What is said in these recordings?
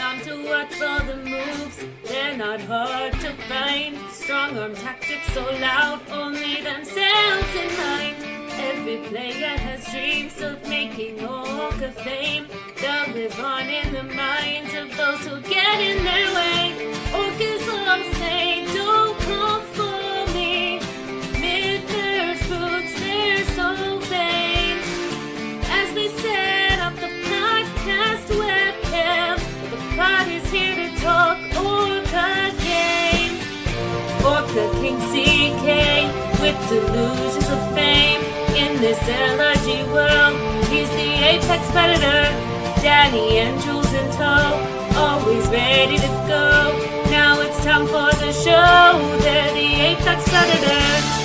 time to watch for the moves. They're not hard to find. Strong arm tactics so loud, only themselves in mind. Every player has dreams of making ORCA fame. They'll live on in the minds of those who get in their way. ORCA's all say, don't come for me. Midners boots, they're so vain. As we set up the podcast webcam, the party's here to talk ORCA game. ORCA King CK with delusions of fame. In this LRG world, he's the apex predator. Danny and Jules in tow, always ready to go. Now it's time for the show. They're the apex predators.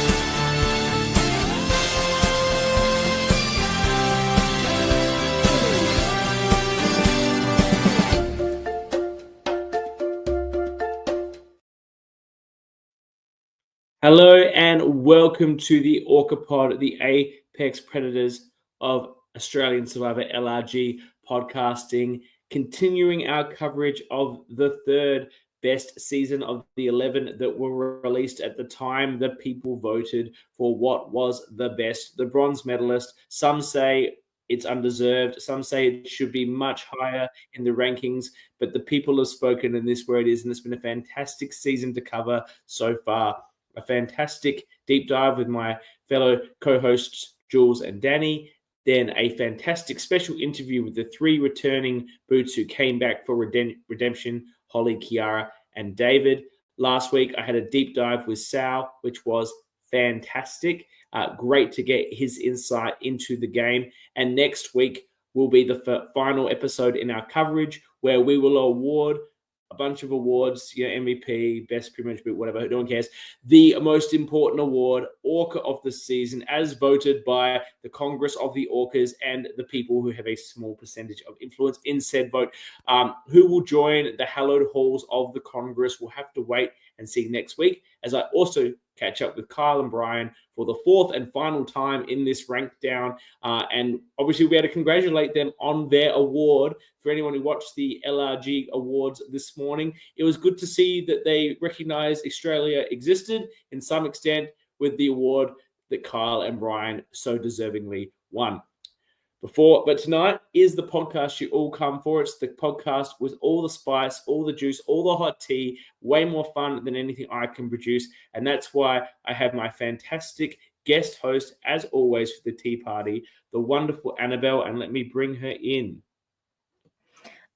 Hello and welcome to the ORCA Pod, the Apex Predators of Australian Survivor LRG podcasting, continuing our coverage of the third best season of the 11 that were released at the time that people voted for what was the best. The bronze medalist, some say it's undeserved, some say it should be much higher in the rankings, but the people have spoken and this is where it is, and it's been a fantastic season to cover so far. A fantastic deep dive with my fellow co-hosts, Jules and Danny. Then a fantastic special interview with the three returning boots who came back for redemption, Holly, Kiara, and David. Last week, I had a deep dive with Sal, which was fantastic. Great to get his insight into the game. And next week will be the final episode in our coverage where we will award a bunch of awards, MVP, best premium boot, whatever, no one cares. The most important award, ORCA of the season, as voted by the Congress of the ORCAs and the people who have a small percentage of influence in said vote. Who will join the hallowed halls of the Congress? We'll have to wait and see next week, as I also catch up with Kyle and Brian for the fourth and final time in this rank down. And obviously we'll be able to congratulate them on their award. For anyone who watched the LRG Awards this morning, it was good to see that they recognized Australia existed in some extent with the award that Kyle and Brian so deservingly won. But tonight is the podcast you all come for. It's the podcast with all the spice, all the juice, all the hot tea, way more fun than anything I can produce. And that's why I have my fantastic guest host, as always, for the tea party, the wonderful Annabel. And let me bring her in.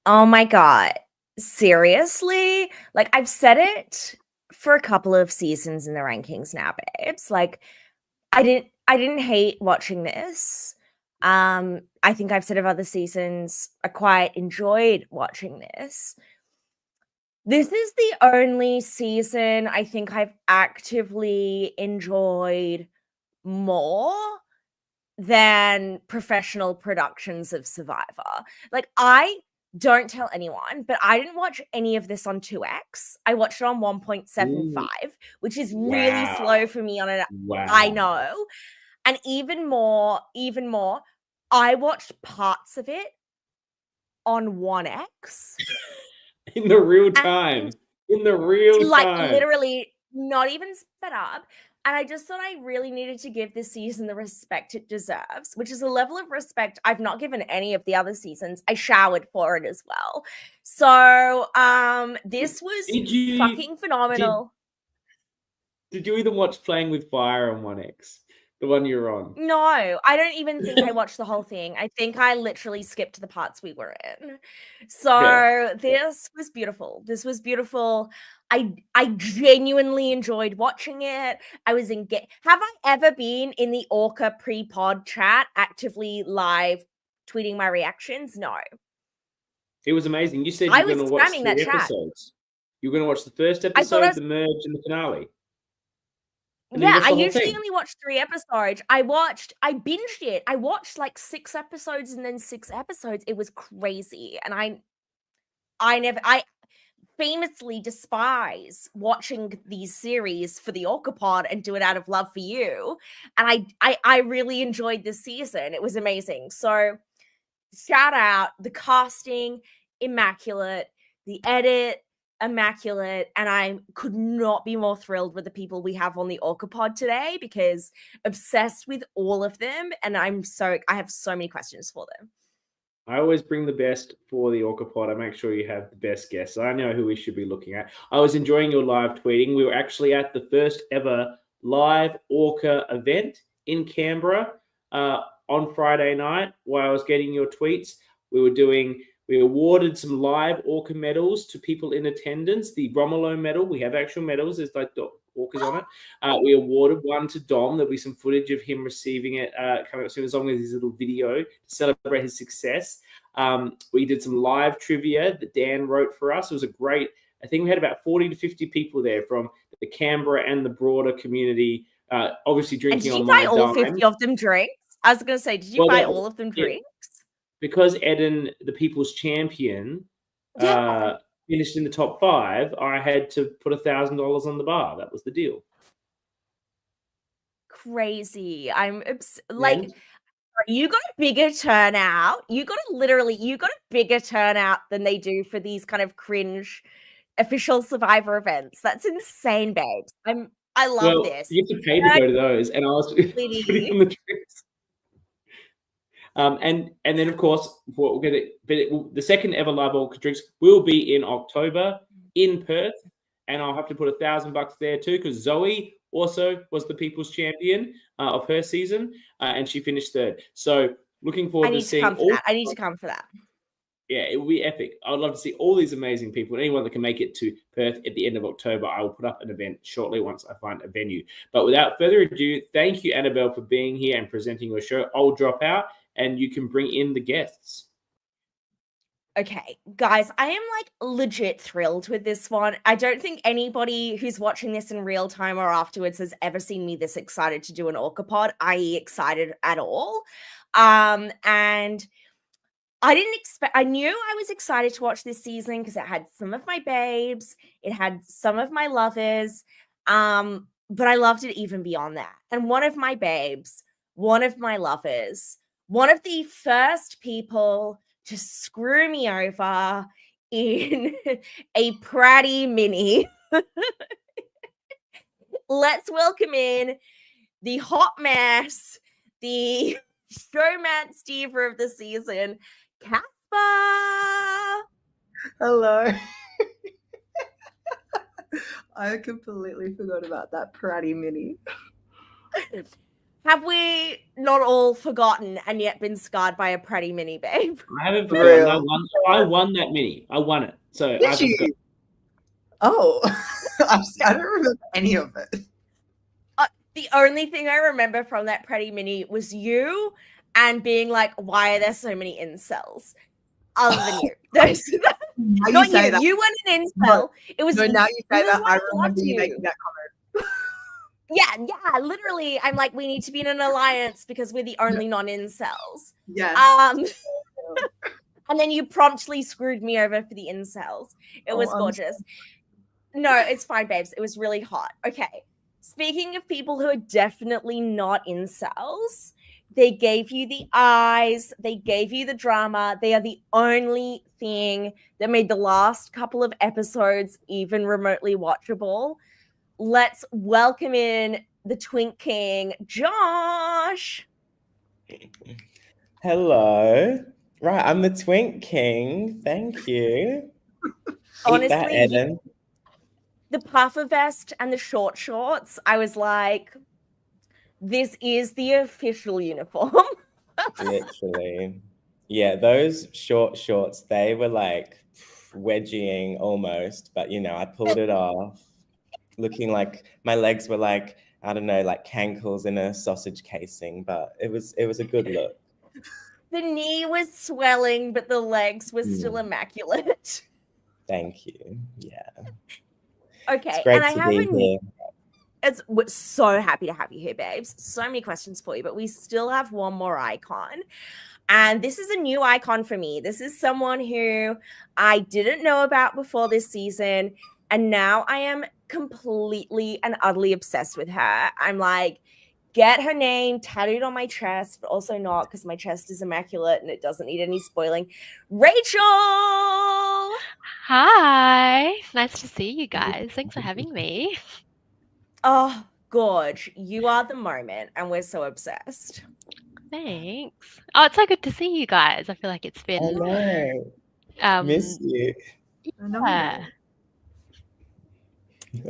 Oh my God. Seriously? Like, I've said it for a couple of seasons in the rankings now, babes. Like, I didn't hate watching this. I think I've said of other seasons, I quite enjoyed watching this. This is the only season I think I've actively enjoyed more than professional productions of Survivor. Like, I don't tell anyone, but I didn't watch any of this on 2x. I watched it on 1.75, which is really slow for me on it. Wow. I know. And even more, I watched parts of it on 1x. In the real time. Like, literally not even sped up. And I just thought I really needed to give this season the respect it deserves, which is a level of respect I've not given any of the other seasons. I showered for it as well. So this was fucking phenomenal. Did you even watch Playing with Fire on 1x? The one you're on? No, I don't even think I watched the whole thing. I think I literally skipped the parts we were in. So This was beautiful. This was beautiful. I genuinely enjoyed watching it. I was engaged. Have I ever been in the ORCA pre-pod chat actively live tweeting my reactions? No. It was amazing. You said you were going to watch 3 episodes. You were going to watch the first episode, the merge, and the finale. Yeah, I usually only watch 3 episodes. I binged it. I watched like 6 episodes and then 6 episodes. It was crazy. And I famously despise watching these series for the ORCA pod and do it out of love for you. And I really enjoyed this season. It was amazing. So shout out, the casting, immaculate. the edit, immaculate, and I could not be more thrilled with the people we have on the ORCA pod today because obsessed with all of them, and I have so many questions for them. I always bring the best for the ORCA pod. I make sure you have the best guests. I know who we should be looking at. I was enjoying your live tweeting. We were actually at the first ever live ORCA event in Canberra on Friday night while I was getting your tweets. We awarded some live ORCA medals to people in attendance. The Romolo medal, we have actual medals. There's like orcas on it. We awarded one to Dom. There'll be some footage of him receiving it coming up soon, along with his little video to celebrate his success. We did some live trivia that Dan wrote for us. It was a great, I think we had about 40 to 50 people there from the Canberra and the broader community, obviously drinking on my dime. Did you buy all 50 of them drinks? I was going to say, did you buy all of them drinks? Because Eden, the people's champion, finished in the top 5, I had to put $1,000 on the bar. That was the deal. Crazy. You got a bigger turnout. You got a bigger turnout than they do for these kind of cringe official Survivor events. That's insane, babes. I love this. You have to pay to go to those, and I was putting on the drinks. And then of course the second ever live ORCA drinks will be in October in Perth, and I'll have to put $1,000 there too because Zoe also was the people's champion of her season, and she finished 3rd. So looking forward to seeing all. I need to come for that. Yeah, it will be epic. I'd love to see all these amazing people. Anyone that can make it to Perth at the end of October, I will put up an event shortly once I find a venue. But without further ado, thank you, Annabel, for being here and presenting your show. I'll drop out and you can bring in the guests. Okay, guys, I am like legit thrilled with this one. I don't think anybody who's watching this in real time or afterwards has ever seen me this excited to do an ORCA pod, i.e. excited at all. And I knew I was excited to watch this season because it had some of my babes, it had some of my lovers, but I loved it even beyond that. And one of my babes, one of my lovers, one of the first people to screw me over in a Pratty mini. Let's welcome in the hot mess, the showmance diva of the season, Caspar. Hello. I completely forgot about that Pratty mini. Have we not all forgotten and yet been scarred by a Pratty mini, babe? I haven't forgotten. I won that mini. I won it. So Did you? Oh, I don't remember any of it. The only thing I remember from that Pratty mini was you and being like, why are there so many incels? Other than you. Not you. That. You weren't an incel. No. It was no, now you say that, I remember you making that comment. Yeah, literally. I'm like, we need to be in an alliance because we're the only non-incels. Yes. And then you promptly screwed me over for the incels. It was gorgeous. No, it's fine, babes. It was really hot. Okay. Speaking of people who are definitely not incels, they gave you the eyes, they gave you the drama. They are the only thing that made the last couple of episodes even remotely watchable. Let's welcome in the Twink King, Josh. Hello. Right, I'm the Twink King. Thank you. Honestly, that, Eden. The puffer vest and the short shorts, I was like, this is the official uniform. Literally. Yeah, those short shorts, they were like wedging almost, but I pulled it off. Looking like my legs were like, I don't know, like cankles in a sausage casing, but it was a good look. The knee was swelling, but the legs were still immaculate. Thank you. Yeah. Okay. It's great to be here. We're so happy to have you here, babes. So many questions for you, but we still have one more icon. And this is a new icon for me. This is someone who I didn't know about before this season. And now I am completely and utterly obsessed with her. I'm like, get her name tattooed on my chest, but also not because my chest is immaculate and it doesn't need any spoiling. Rachel! Hi, nice to see you guys. Thanks for having me. Oh, Gorge, you are the moment, and we're so obsessed. Thanks. Oh, it's so good to see you guys. I feel like it's I been know. Miss you. I know. yeah.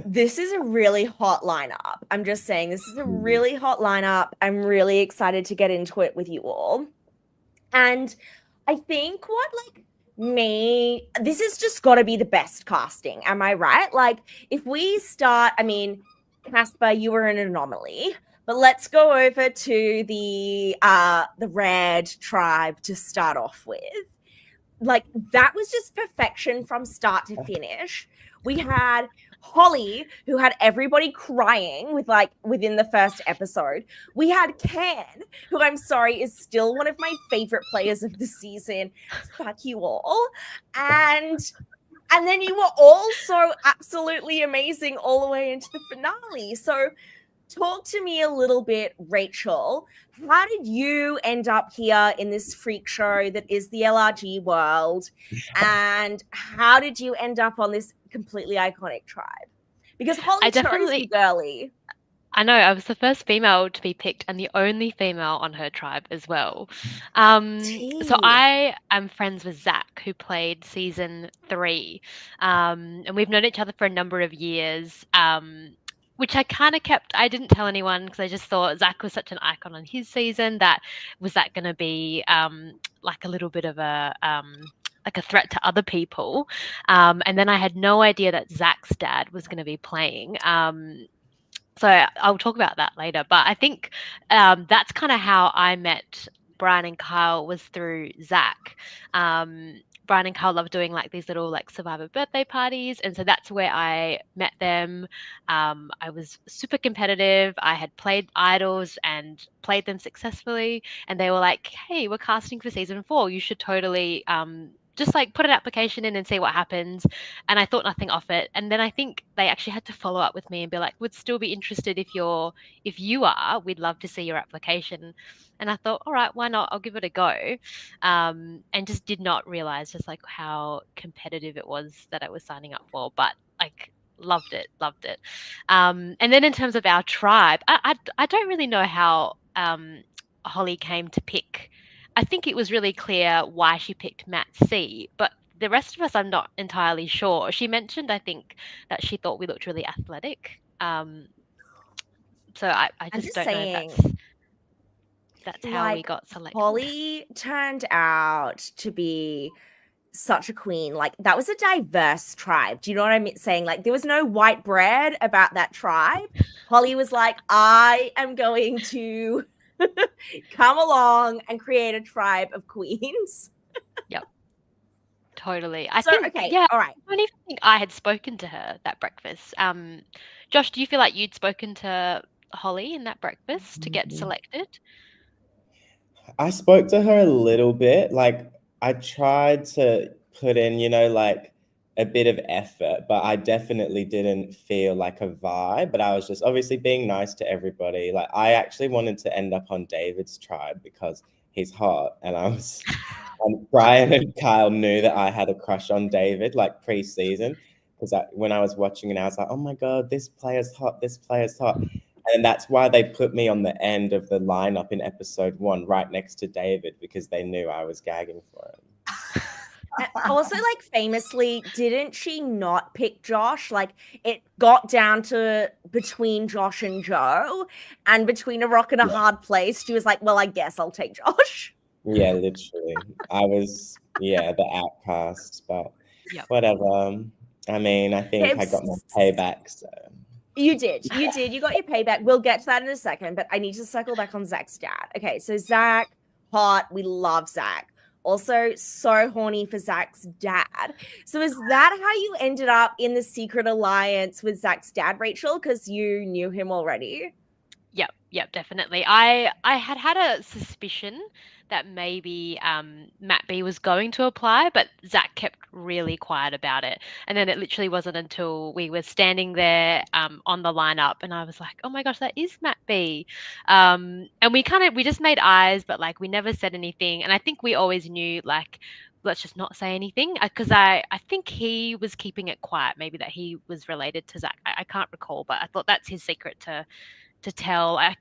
This is a really hot lineup. I'm just saying, this is a really hot lineup. I'm really excited to get into it with you all. And I think this has just got to be the best casting. Am I right? Like, if we start, I mean, Caspar, you were an anomaly, but let's go over to the red tribe to start off with. Like, that was just perfection from start to finish. We had Holly, who had everybody crying within the first episode. We had Ken, who I'm sorry is still one of my favorite players of the season. Fuck you all. And then you were all so absolutely amazing all the way into the finale. So talk to me a little bit, Rachel. How did you end up here in this freak show that is the LRG world? And how did you end up on this completely iconic tribe? Because Holly chose you, girly. I know, I was the first female to be picked and the only female on her tribe as well. So I am friends with Zach, who played season 3. And we've known each other for a number of years. Which I kind of kept, I didn't tell anyone because I just thought Zach was such an icon on his season that going to be like a little bit of a like a threat to other people. And then I had no idea that Zach's dad was going to be playing. So I'll talk about that later. But I think that's kind of how I met Brian and Kyle, was through Zach. Brian and Kyle love doing like these little like Survivor birthday parties, and so that's where I met them. I was super competitive. I had played idols and played them successfully, and they were like, "Hey, we're casting for season 4. You should totally just like put an application in and see what happens." And I thought nothing of it. And then I think they actually had to follow up with me and be like, "Would still be interested if you are, we'd love to see your application." And I thought, all right, why not? I'll give it a go. And just did not realize just like how competitive it was that I was signing up for. But like loved it. And then in terms of our tribe, I don't really know how Holly came to pick. I think it was really clear why she picked Matt C, but the rest of us, I'm not entirely sure. She mentioned, I think, that she thought we looked really athletic. So I just don't know if that's how we got selected. Holly turned out to be such a queen. Like, that was a diverse tribe. Do you know what I'm saying? Like, there was no white bread about that tribe. Holly was like, I am going to come along and create a tribe of queens. Yep. Totally. All right. I don't even think I had spoken to her that breakfast. Josh, do you feel like you'd spoken to Holly in that breakfast to get selected? I spoke to her a little bit. Like, I tried to put in, like a bit of effort, but I definitely didn't feel like a vibe. But I was just obviously being nice to everybody. Like, I actually wanted to end up on David's tribe because he's hot, and and Brian and Kyle knew that I had a crush on David, like pre-season, because when I was watching it, I was like, oh my God, this player's hot. And that's why they put me on the end of the lineup in episode 1, right next to David, because they knew I was gagging for him. Also, like, famously, didn't she not pick Josh? Like, it got down to between Josh and Joe, and between a rock and a hard place, she was like, well, I guess I'll take Josh. Yeah, literally. I was, the outcast, but whatever. I mean, I think I got my payback, so. You did. You got your payback. We'll get to that in a second, but I need to circle back on Zach's dad. Okay, so Zach, hot. We love Zach. Also, so horny for Zach's dad. So is that how you ended up in the secret alliance with Zach's dad, Rachel? Because you knew him already? Yep, definitely. I had a suspicion that maybe Matt B was going to apply, but Zach kept really quiet about it. And then it literally wasn't until we were standing there on the lineup, and I was like, oh my gosh, that is Matt B. And we just made eyes, but like we never said anything. And I think we always knew, like, let's just not say anything, because I think he was keeping it quiet, maybe that he was related to Zach. I can't recall, but I thought that's his secret to tell. I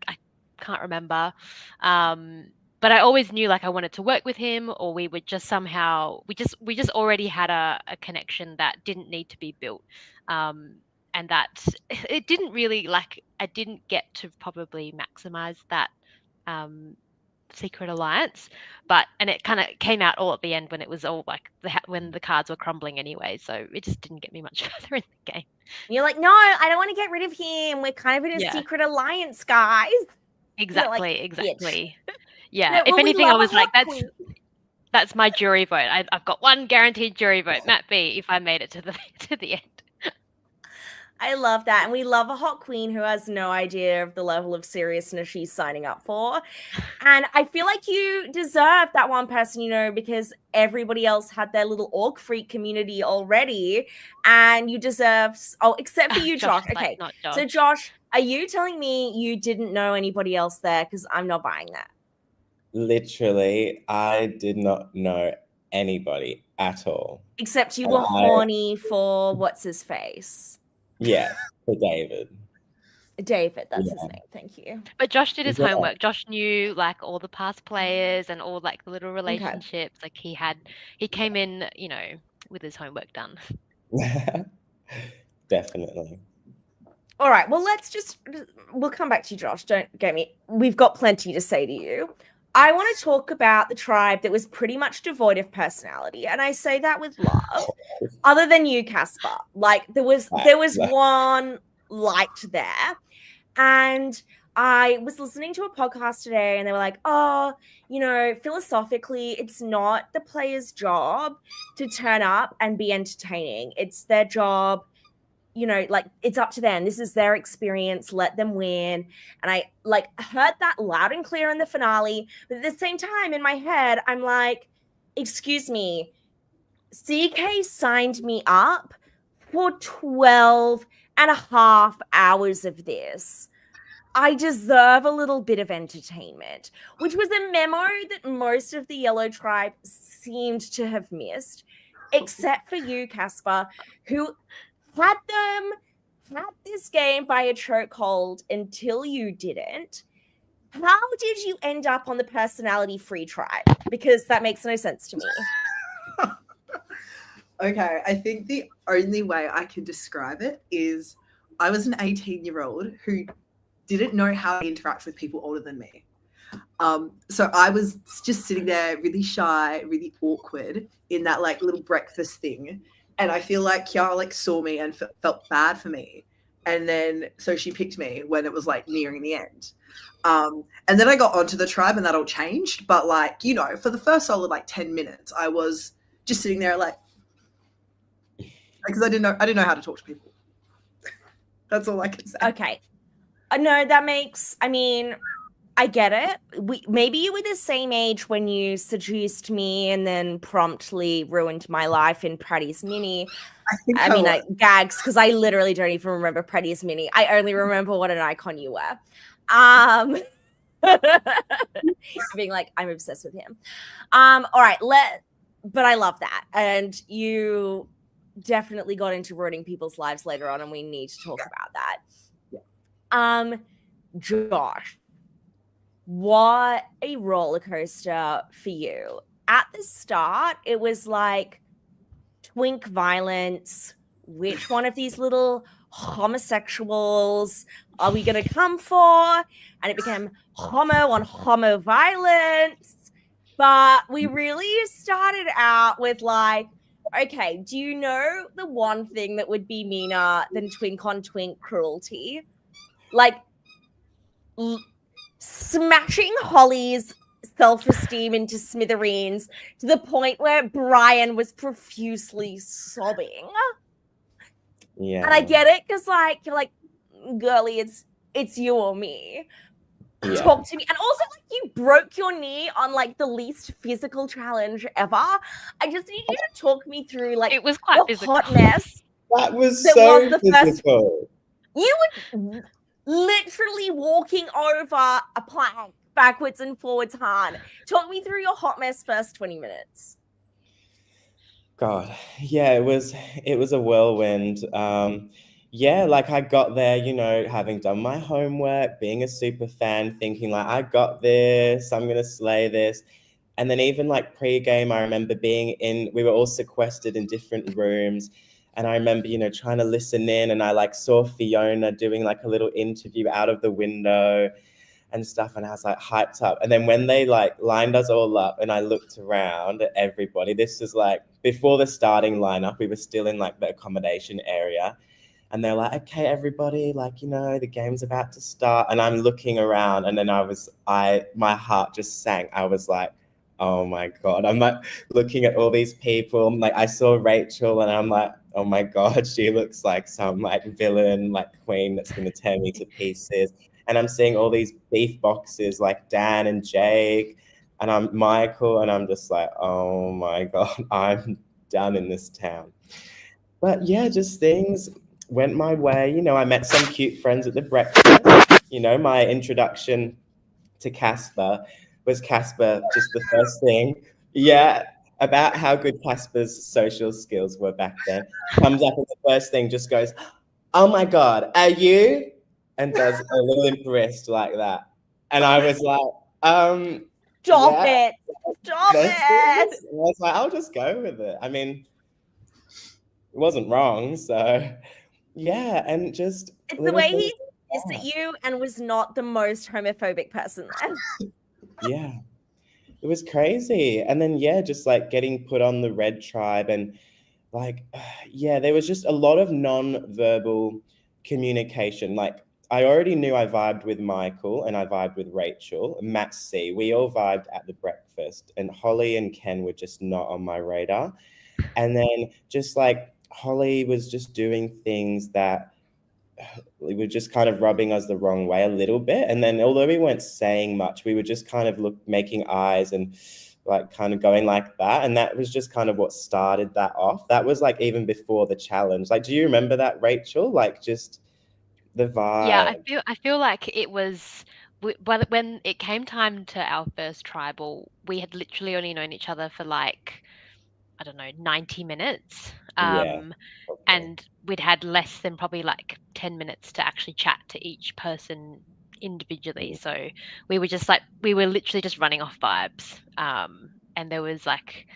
can't remember. But I always knew like I wanted to work with him, or we would just somehow we just already had a connection that didn't need to be built. And that it didn't really like I didn't get to probably maximize that secret alliance, and it kind of came out all at the end when it was all like when the cards were crumbling anyway, so it just didn't get me much further in the game. You're like, no, I don't want to get rid of him. We're kind of in a Yeah. secret alliance, guys. Exactly, like, exactly. Yeah. No, If well, we anything, I love a was like, hot queen. that's my jury vote. I've got one guaranteed jury vote, Matt B, if I made it to the end. I love that. And we love a hot queen who has no idea of the level of seriousness she's signing up for. And I feel like you deserve that one person, you know, because everybody else had their little orc freak community already. And you deserve, except for you, Josh. Like, Okay. not Josh. So, Josh, are you telling me you didn't know anybody else there? Because I'm not buying that. Literally, I did not know anybody at all. Except you were horny for what's his face? Yeah, for David. David, that's his name. Thank you. But Josh did his homework. Josh knew like all the past players and all like the little relationships. Like he came in, you know, with his homework done. Definitely. All right. Well, we'll come back to you, Josh. Don't get me. We've got plenty to say to you. I want to talk about the tribe that was pretty much devoid of personality. And I say that with love. Other than you, Caspar. Like there was one light there. And I was listening to a podcast today and they were like, oh, you know, philosophically, it's not the player's job to turn up and be entertaining. It's their job, you know, like it's up to them. This is their experience. Let them win. And I like heard that loud and clear in the finale. But at the same time, in my head, I'm like, excuse me, CK signed me up for 12 and a half hours of this. I deserve a little bit of entertainment, which was a memo that most of the Yellow Tribe seemed to have missed, except for you, Caspar, who had this game by a chokehold until you didn't. How did you end up on the personality-free tribe? Because that makes no sense to me. Okay, I think the only way I can describe it is I was an 18-year-old who didn't know how to interact with people older than me. So I was just sitting there really shy, really awkward in that like little breakfast thing. And I feel like Kiara like saw me and felt bad for me. And then so she picked me when it was like nearing the end. And then I got onto the tribe and that all changed. But like, you know, for the first solid like 10 minutes, I was just sitting there like, because I didn't know how to talk to people. That's all I can say. Okay. No, that makes, I mean, I get it. Maybe you were the same age when you seduced me and then promptly ruined my life in Pratty's Mini. I mean, gags, because I literally don't even remember Pratty's Mini. I only remember what an icon you were. Being like, I'm obsessed with him. All right, but I love that. And you definitely got into ruining people's lives later on, and we need to talk about that. Josh, what a roller coaster for you. At the start, it was like twink violence. Which one of these little homosexuals are we going to come for? And it became homo on homo violence. But we really started out with like, okay, do you know the one thing that would be meaner than twink on twink cruelty? Like smashing Holly's self-esteem into smithereens to the point where Brian was profusely sobbing. Yeah. And I get it because like you're like, girly, it's you or me. Yeah. Talk to me. And also like you broke your knee on like the least physical challenge ever. I just need you to talk me through like it was quite the physical. hot mess. That was so physical. You were literally walking over a plank backwards and forwards, Han. Talk me through your hot mess first 20 minutes. God, yeah, it was a whirlwind. Yeah, like I got there, you know, having done my homework, being a super fan, thinking like I got this, I'm gonna slay this. And then even like pre-game, I remember we were all sequestered in different rooms. And I remember, you know, trying to listen in, and I like saw Fiona doing like a little interview out of the window and stuff, and I was like hyped up. And then when they like lined us all up and I looked around at everybody, this was like before the starting lineup, we were still in like the accommodation area, and they're like, okay, everybody, like, you know, the game's about to start. And I'm looking around, and then my heart just sank. I was like, oh my God. I'm like looking at all these people. Like I saw Rachel, and I'm like, oh my God, she looks like some like villain, like queen that's gonna tear me to pieces. And I'm seeing all these beef boxes like Dan and Jake, and I'm Michael, and I'm just like, oh my God, I'm done in this town. But yeah, just things went my way. You know, I met some cute friends at the breakfast. You know, my introduction to Caspar was Caspar, just the first thing. Yeah, about how good Caspar's social skills were back then. Comes up and the first thing just goes, oh my God, are you? And does a limp wrist like that. And I was like, Stop yeah, it. Stop that's it. it. I was like, I'll just go with it. I mean, it wasn't wrong. So yeah, and just It's the little way things he pissed like at that. you and was not the most homophobic person there. Yeah, it was crazy. And then yeah, just like getting put on the red tribe, and like yeah, there was just a lot of non-verbal communication. Like I already knew I vibed with Michael and I vibed with Rachel, Matt C. We all vibed at the breakfast, and Holly and Ken were just not on my radar. And then just like Holly was just doing things that were just kind of rubbing us the wrong way a little bit. And then although we weren't saying much, we were just kind of making eyes and like kind of going like that. And that was just kind of what started that off. That was like even before the challenge. Like, do you remember that, Rachel? Like just the Yeah, vibe. I feel like it was when it came time to our first tribal, we had literally only known each other for like, I don't know, 90 minutes. Yeah. Okay. And we'd had less than probably like 10 minutes to actually chat to each person individually. So we were just like, we were literally just running off vibes. And there was like,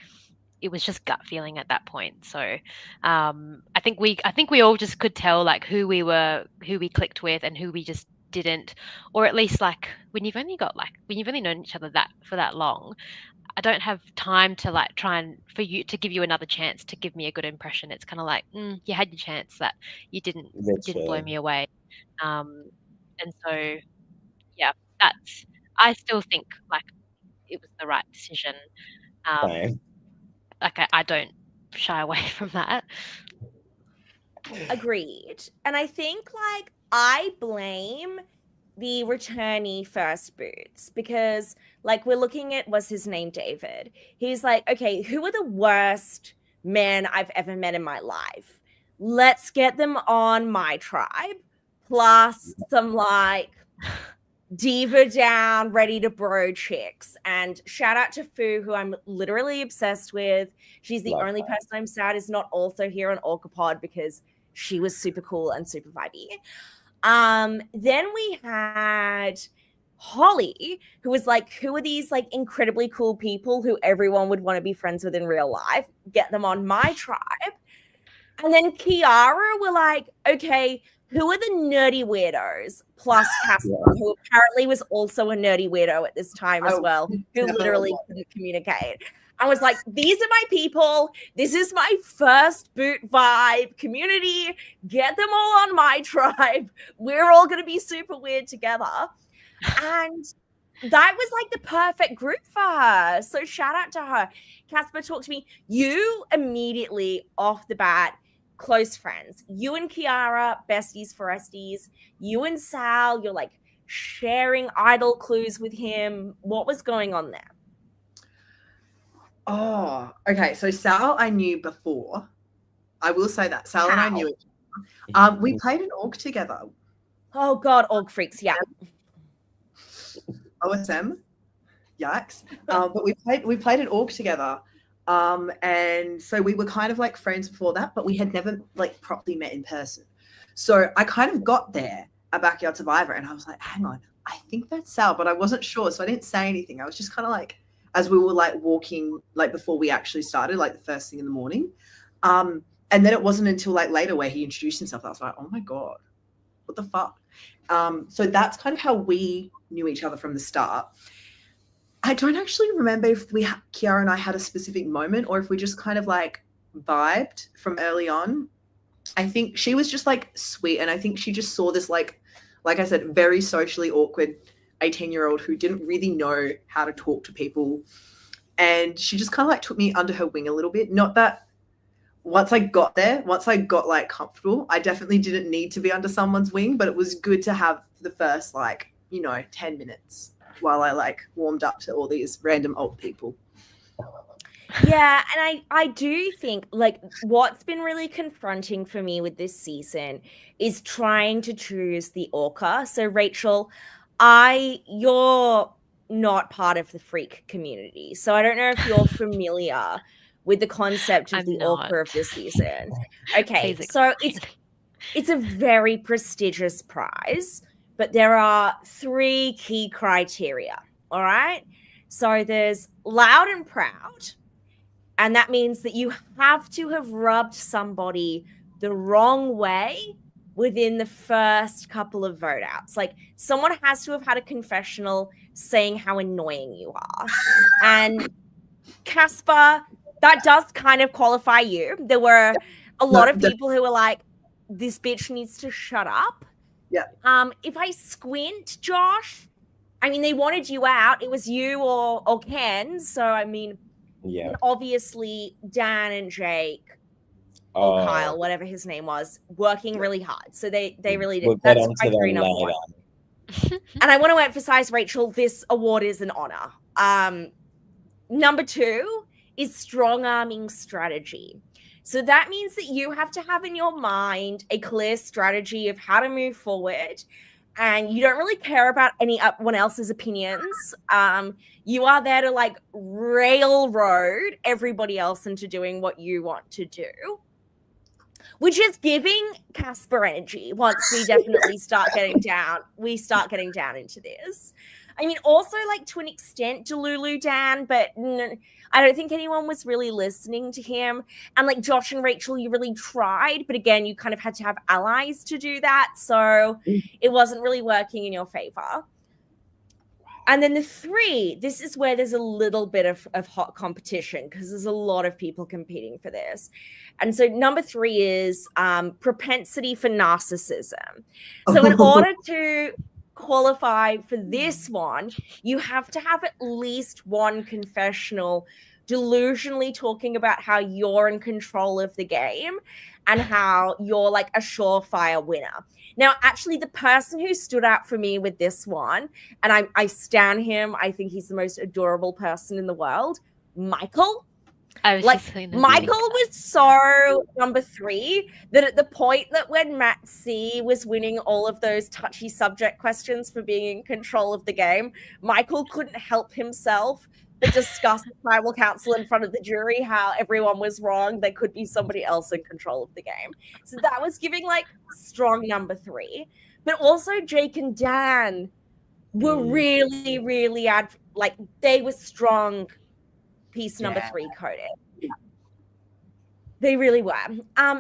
it was just gut feeling at that point. So I think we all just could tell like who we clicked with and who we just didn't, or at least like when you've only known each other that for that long, I don't have time to like try and for you to give you another chance to give me a good impression. It's kind of like you had your chance, that you didn't blow Literally. me away. And so yeah, that's I still think like it was the right decision. Um, Same. like I don't shy away from that. Agreed. And I think like I blame the returnee first boots because like we're looking at, was his name David? He's like, okay, who are the worst men I've ever met in my life? Let's get them on my tribe, plus some like diva down, ready to bro chicks. And shout out to Fu, who I'm literally obsessed with. She's the Love only that. person I'm sad is not also here on ORCA Pod because she was super cool and super vibey. Then we had Holly, who was like, who are these like incredibly cool people who everyone would want to be friends with in real life? Get them on my tribe. And then Kiara were like, okay, who are the nerdy weirdos? Plus Caspar, who apparently was also a nerdy weirdo at this time as well, who literally couldn't communicate. I was like, these are my people. This is my first boot vibe community. Get them all on my tribe. We're all going to be super weird together. And that was like the perfect group for her. So shout out to her. Caspar, talk to me. You immediately off the bat, close friends. You and Kiara, besties foresties. You and Sal, you're like sharing idol clues with him. What was going on there? Oh, okay. So Sal, I knew before. I will say that Sal and I knew each other. We played an org together. Oh God, org freaks, yeah. OSM, yikes! But we played an org together. And so we were kind of like friends before that, but we had never like properly met in person. So I kind of got there at Backyard Survivor and I was like, hang on, I think that's Sal, but I wasn't sure. So I didn't say anything. I was just kind of like, as we were like walking, like before we actually started, like the first thing in the morning. And then it wasn't until like later where he introduced himself. I was like, oh my God, what the fuck? So that's kind of how we knew each other from the start. I don't actually remember if Kiara and I had a specific moment or if we just kind of like vibed from early on. I think she was just like sweet. And I think she just saw this like I said, very socially awkward 18-year-old who didn't really know how to talk to people. And she just kind of like took me under her wing a little bit. Not that once I got like comfortable, I definitely didn't need to be under someone's wing, but it was good to have the first like, 10 minutes while I like warmed up to all these random old people. Yeah, and I do think like what's been really confronting for me with this season is trying to choose the ORCA. So Rachel, you're not part of the freak community. So I don't know if you're familiar with the concept of I'm the not. ORCA of this season. Okay, Please so explain. it's a very prestigious prize, but there are 3 key criteria, all right? So there's loud and proud, and that means that you have to have rubbed somebody the wrong way within the first couple of vote outs. Like someone has to have had a confessional saying how annoying you are. And Caspar, that does kind of qualify you. There were a lot of people who were like, this bitch needs to shut up. Yeah. If I squint, Josh, I mean, they wanted you out. It was you or Ken. So, I mean, Yeah. obviously Dan and Jake or Kyle, whatever his name was, working really hard. So they really did. We'll That's get onto them number later. 1. And I want to emphasize, Rachel, this award is an honor. Number 2 is strong arming strategy. So that means that you have to have in your mind a clear strategy of how to move forward. And you don't really care about anyone else's opinions. You are there to like railroad everybody else into doing what you want to do, which is giving Caspar energy. Once we definitely start getting down into this. I mean, also like to an extent, Delulu Dan, but I don't think anyone was really listening to him. And like Josh and Rachel, you really tried, but again, you kind of had to have allies to do that. So it wasn't really working in your favor. And then the 3, this is where there's a little bit of hot competition because there's a lot of people competing for this. And so number 3 is propensity for narcissism. So in order to qualify for this one, you have to have at least one confessional delusionally talking about how you're in control of the game and how you're like a surefire winner. Now, actually, the person who stood out for me with this one, and I stan him, I think he's the most adorable person in the world, Michael. Michael was so number 3 that at the point that when Matt C was winning all of those touchy subject questions for being in control of the game, Michael couldn't help himself but discuss with tribal council in front of the jury how everyone was wrong. There could be somebody else in control of the game. So that was giving like strong number 3. But also Jake and Dan were really, really they were strong piece number 3 coded. Yeah. They really were.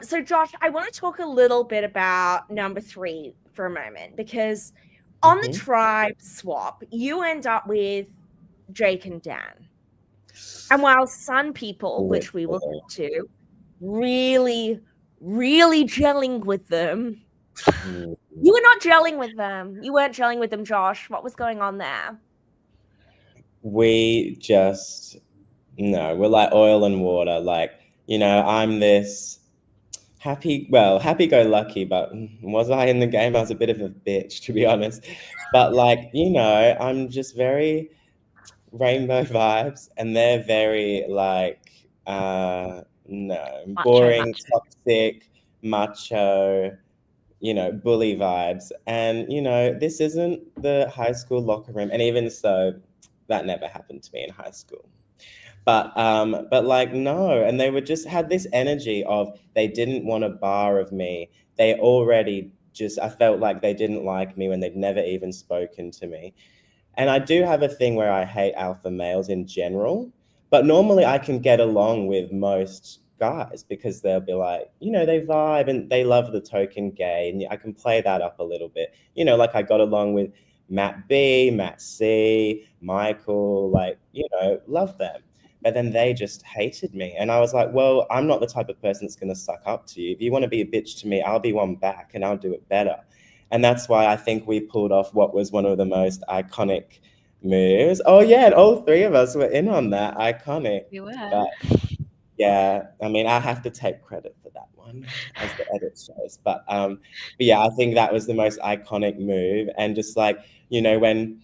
So Josh, I want to talk a little bit about number 3 for a moment, because on the tribe swap, you end up with Jake and Dan. And while some people, which we will get to, really, really gelling with them, you were not gelling with them. You weren't gelling with them, Josh. What was going on there? We just, no, we're like oil and water. Like, I'm this happy-go-lucky, but was I in the game? I was a bit of a bitch, to be honest. But like, I'm just very rainbow vibes, and they're very like, boring, toxic, macho, bully vibes. And, this isn't the high school locker room. And even so, that never happened to me in high school. But like, no. And they would just had this energy of they didn't want a bar of me. They already just, I felt like they didn't like me when they'd never even spoken to me. And I do have a thing where I hate alpha males in general, but normally I can get along with most guys because they'll be like, they vibe and they love the token gay, and I can play that up a little bit. Like I got along with Matt B, Matt C, Michael, like, love them. But then they just hated me. And I was like, well, I'm not the type of person that's going to suck up to you. If you want to be a bitch to me, I'll be one back and I'll do it better. And that's why I think we pulled off what was one of the most iconic moves. Oh, yeah, and all three of us were in on that. Iconic. We were. But yeah, I mean, I have to take credit for that one, as the edit shows. But yeah, I think that was the most iconic move. And just like, when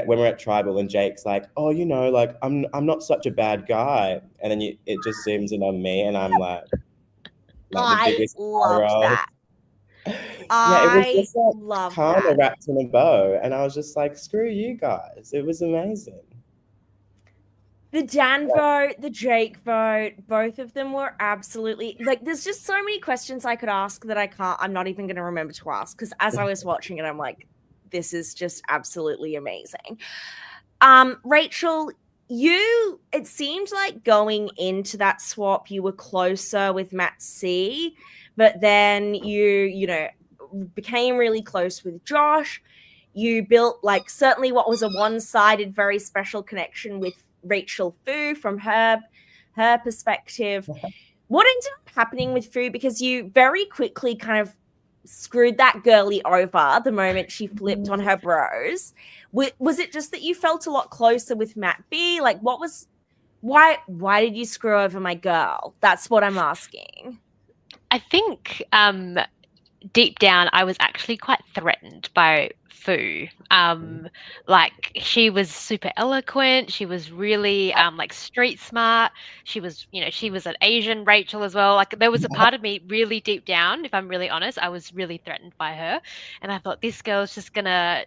we're at Tribal and Jake's like, oh, like I'm not such a bad guy, and then it just zooms in on me, and I'm like the I biggest loved hero. that. Yeah, it was I just like love karma that. wrapped in a bow, and I was just like, screw you guys. It was amazing. The Dan vote, the Jake vote, both of them were absolutely like, there's just so many questions I could ask that I'm not even going to remember to ask, because as I was watching it, I'm like, this is just absolutely amazing. Rachel, it seemed like going into that swap, you were closer with Matt C, but then you became really close with Josh. You built like certainly what was a one-sided, very special connection with Rachel Fu from her perspective. What ended up happening with Fu? Because you very quickly kind of screwed that girly over the moment she flipped on her bros. Was it just that you felt a lot closer with Matt B? Like, why did you screw over my girl? That's what I'm asking. I think deep down, I was actually quite threatened by Fu. Like, she was super eloquent. She was really like street smart. She was an Asian Rachel as well. Like, there was a part of me really deep down, if I'm really honest, I was really threatened by her. And I thought, this girl's just gonna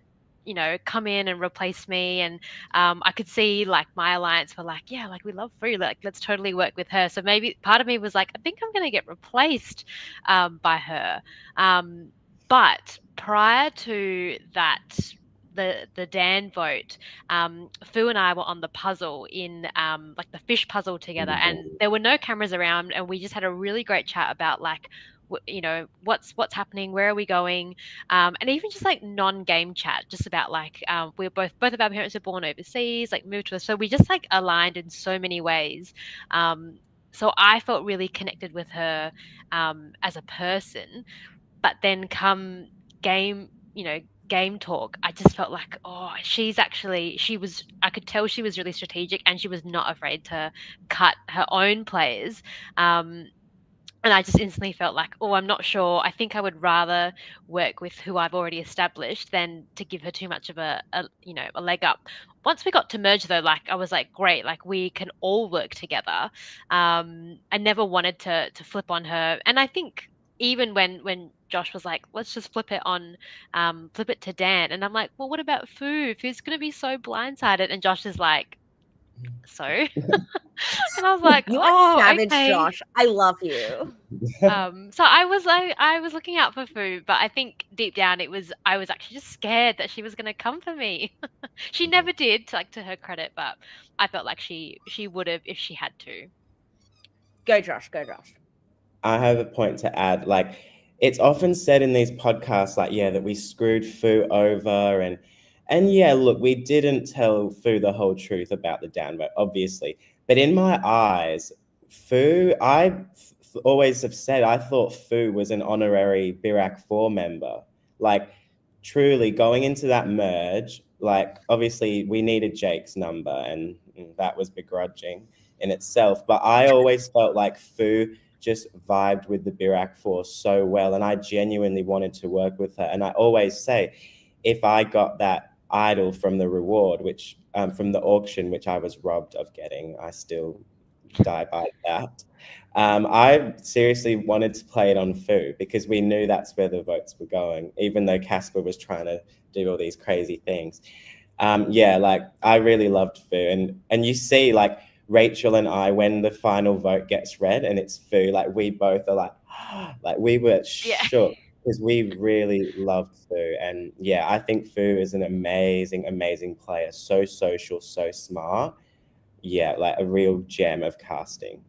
come in and replace me. And I could see like my alliance were like, yeah, like we love Fu, like let's totally work with her. So maybe part of me was like, I think I'm going to get replaced by her. But prior to that, the Dan vote, Fu and I were on the puzzle in like the fish puzzle together, and there were no cameras around, and we just had a really great chat about like what's happening, where are we going, and even just like non-game chat, just about like we're both of our parents were born overseas, like moved to us, so we just like aligned in so many ways. So I felt really connected with her as a person, but then come game game talk, I just felt like, oh, I could tell she was really strategic, and she was not afraid to cut her own players. And I just instantly felt like, oh, I'm not sure. I think I would rather work with who I've already established than to give her too much of a leg up. Once we got to merge, though, like I was like, great, like we can all work together. I never wanted to flip on her, and I think even when Josh was like, let's just flip it to Dan, and I'm like, well, what about Fu? Fu's gonna be so blindsided, and Josh is like, so, and I was like, You are oh, savage, okay. Josh. I love you. So I was looking out for Fu, but I think deep down I was actually just scared that she was going to come for me. She never did, like, to her credit, but I felt like she would have if she had to. Go Josh. I have a point to add. Like, it's often said in these podcasts, like, yeah, that we screwed Fu over, and yeah, look, we didn't tell Fu the whole truth about the Dan vote, obviously. But in my eyes, Fu, always have said I thought Fu was an honorary Birac 4 member. Like, truly going into that merge, like, obviously we needed Jake's number, and that was begrudging in itself. But I always felt like Fu just vibed with the Birac 4 so well, and I genuinely wanted to work with her. And I always say, if I got that idol from the reward, which from the auction, which I was robbed of getting, I still die by that. I seriously wanted to play it on Fu because we knew that's where the votes were going, even though Caspar was trying to do all these crazy things. Yeah, like I really loved Fu, and you see, like Rachel and I, when the final vote gets read and it's Fu, like we both are like we were Yeah. shook because we really loved Fu. And yeah, I think Fu is an amazing, amazing player. So social, so smart. Yeah, like a real gem of casting.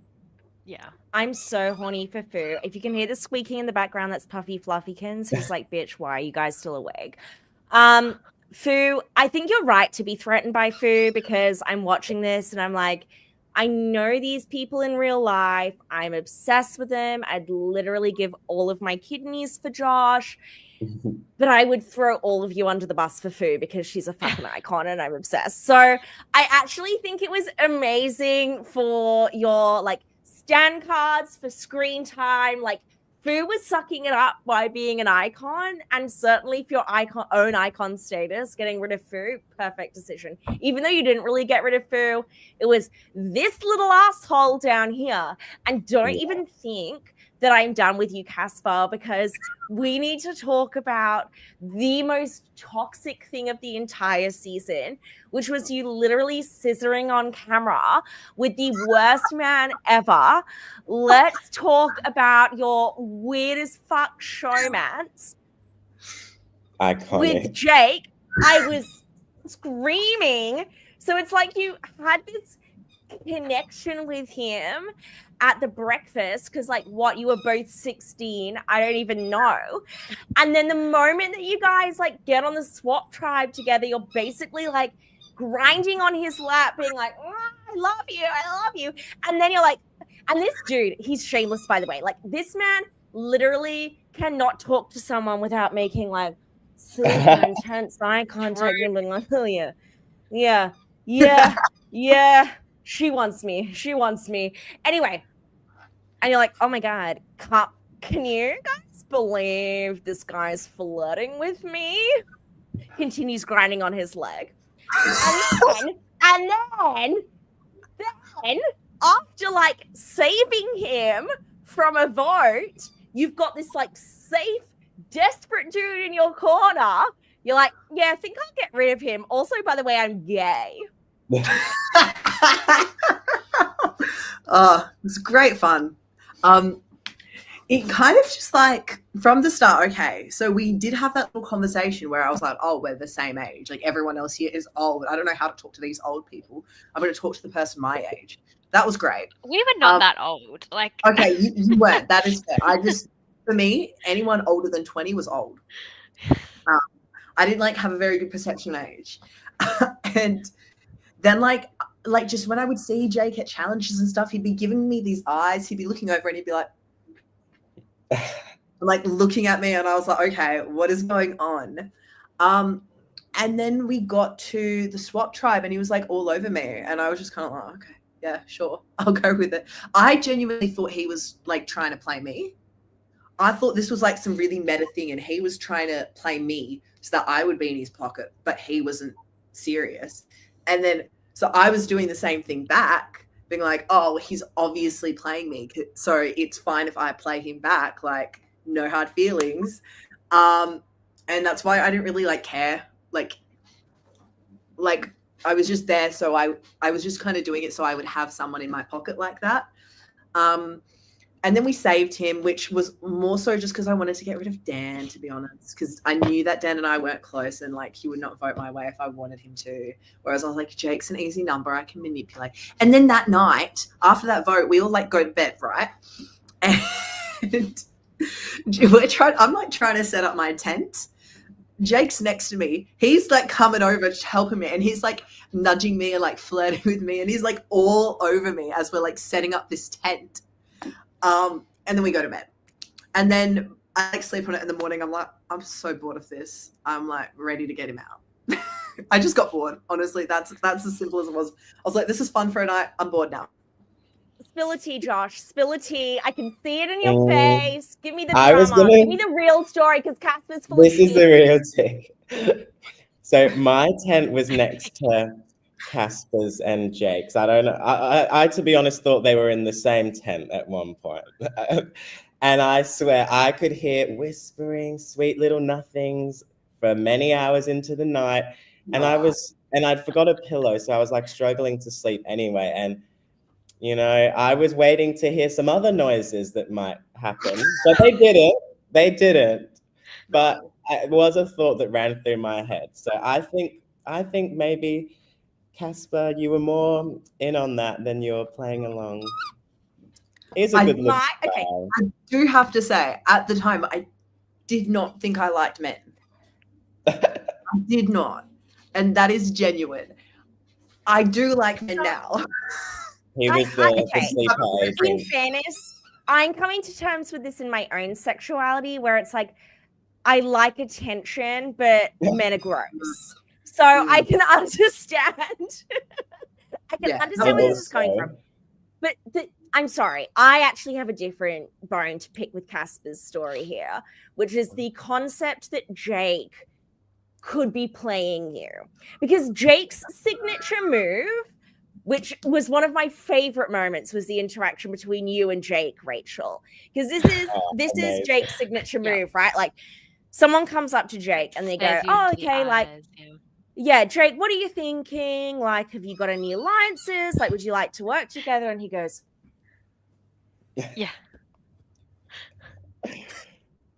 Yeah. I'm so horny for Fu. If you can hear the squeaking in the background, that's Puffy Fluffykins, who's like, bitch, why are you guys still awake? Fu, I think you're right to be threatened by Fu, because I'm watching this and I'm like, I know these people in real life. I'm obsessed with them. I'd literally give all of my kidneys for Josh. But I would throw all of you under the bus for Fu because she's a fucking icon and I'm obsessed. So I actually think it was amazing for your like stan cards, for screen time. Like Fu was sucking it up by being an icon, and certainly for your own icon status, getting rid of Fu, perfect decision. Even though you didn't really get rid of Fu, it was this little asshole down here. And don't even think that I'm done with you, Caspar, because we need to talk about the most toxic thing of the entire season, which was you literally scissoring on camera with the worst man ever. Let's talk about your weird as fuck showmance Iconic. with Jake. I was screaming. So it's like you had this connection with him at the breakfast because like what, you were both 16, I don't even know. And then the moment that you guys like get on the swap tribe together, you're basically like grinding on his lap being like, oh, I love you. And then you're like, and this dude, he's shameless, by the way. Like this man literally cannot talk to someone without making like super intense eye contact and being like, oh yeah, she wants me. Anyway, and you're like, oh my God, can you guys believe this guy's flirting with me? Continues grinding on his leg. And then after like saving him from a vote, you've got this like safe, desperate dude in your corner. You're like, yeah, I think I'll get rid of him. Also, by the way, I'm gay. Oh, it's great fun. It kind of just like from the start, okay, so we did have that little conversation where I was like, oh, we're the same age. Like everyone else here is old. I don't know how to talk to these old people. I'm going to talk to the person my age. That was great. We were not that old. Like, okay, you weren't. That is fair. For me, anyone older than 20 was old. I didn't like have a very good perception of age. And then like just when I would see Jake at challenges and stuff, he'd be giving me these eyes. He'd be looking over and he'd be like, like looking at me, and I was like, okay, what is going on? And then we got to the swap tribe and he was like all over me, and I was just kind of like, okay, yeah, sure, I'll go with it. I genuinely thought he was like trying to play me. I thought this was like some really meta thing and he was trying to play me so that I would be in his pocket, but he wasn't serious. And then so I was doing the same thing back, being like, oh, he's obviously playing me, so it's fine if I play him back, like no hard feelings. And that's why I didn't really like care. Like I was just there, so I was just kind of doing it so I would have someone in my pocket like that. And then we saved him, which was more so just because I wanted to get rid of Dan, to be honest, because I knew that Dan and I weren't close and like he would not vote my way if I wanted him to. Whereas I was like, Jake's an easy number, I can manipulate. And then that night, after that vote, we all like go to bed, right? And I'm like trying to set up my tent. Jake's next to me. He's like coming over to helping me, and he's like nudging me and like flirting with me, and he's like all over me as we're like setting up this tent. And then we go to bed, and then I like sleep on it in the morning. I'm like, I'm so bored of this. I'm like ready to get him out. I just got bored. Honestly, that's as simple as it was. I was like, this is fun for a night. I'm bored now. Spill a tea, Josh. Spill a tea. I can see it in your face. Give me the drama. Give me the real story, because Casper's full of shit. This is the real tea. So my tent was next to Casper's and Jake's. I don't know. I to be honest, thought they were in the same tent at one point. And I swear I could hear whispering, sweet little nothings for many hours into the night. And I'd forgot a pillow, so I was like struggling to sleep anyway. And You know, I was waiting to hear some other noises that might happen, but they didn't. They didn't. But it was a thought that ran through my head. So I think maybe, Caspar, you were more in on that than you're playing along. He's a I good looking okay. guy. I do have to say, at the time, I did not think I liked men. I did not. And that is genuine. I do like men now. He was the okay. sleeper In agent. fairness, I'm coming to terms with this in my own sexuality, where it's like I like attention, but men are gross. So I can understand. I can understand where this is coming from. But I'm sorry, I actually have a different bone to pick with Caspar's story here, which is the concept that Jake could be playing you. Because Jake's signature move, which was one of my favorite moments, was the interaction between you and Jake, Rachel. Because this is Jake's signature move, right? Like, someone comes up to Jake and they go, "Oh, okay, like, yeah, Jake, what are you thinking? Like, have you got any alliances? Like, would you like to work together?" And he goes, Yeah.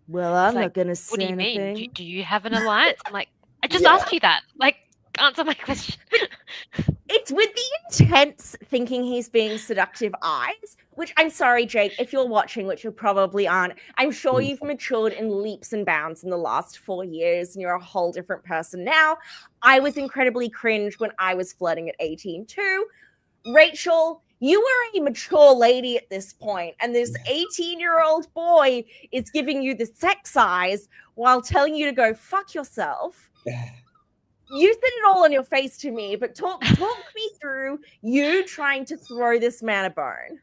"Well, I'm It's like, not going to say what do you anything." mean? Do you have an alliance? I'm like, I just asked you that. Like, answer my question. It's with the intense thinking he's being seductive eyes, which I'm sorry, Jake, if you're watching, which you probably aren't, I'm sure you've matured in leaps and bounds in the last 4 years and you're a whole different person now. I was incredibly cringe when I was flirting at 18 too. Rachel, you were a mature lady at this point, and this 18-year-old boy is giving you the sex eyes while telling you to go fuck yourself. You said it all on your face to me, but talk me through you trying to throw this man a bone.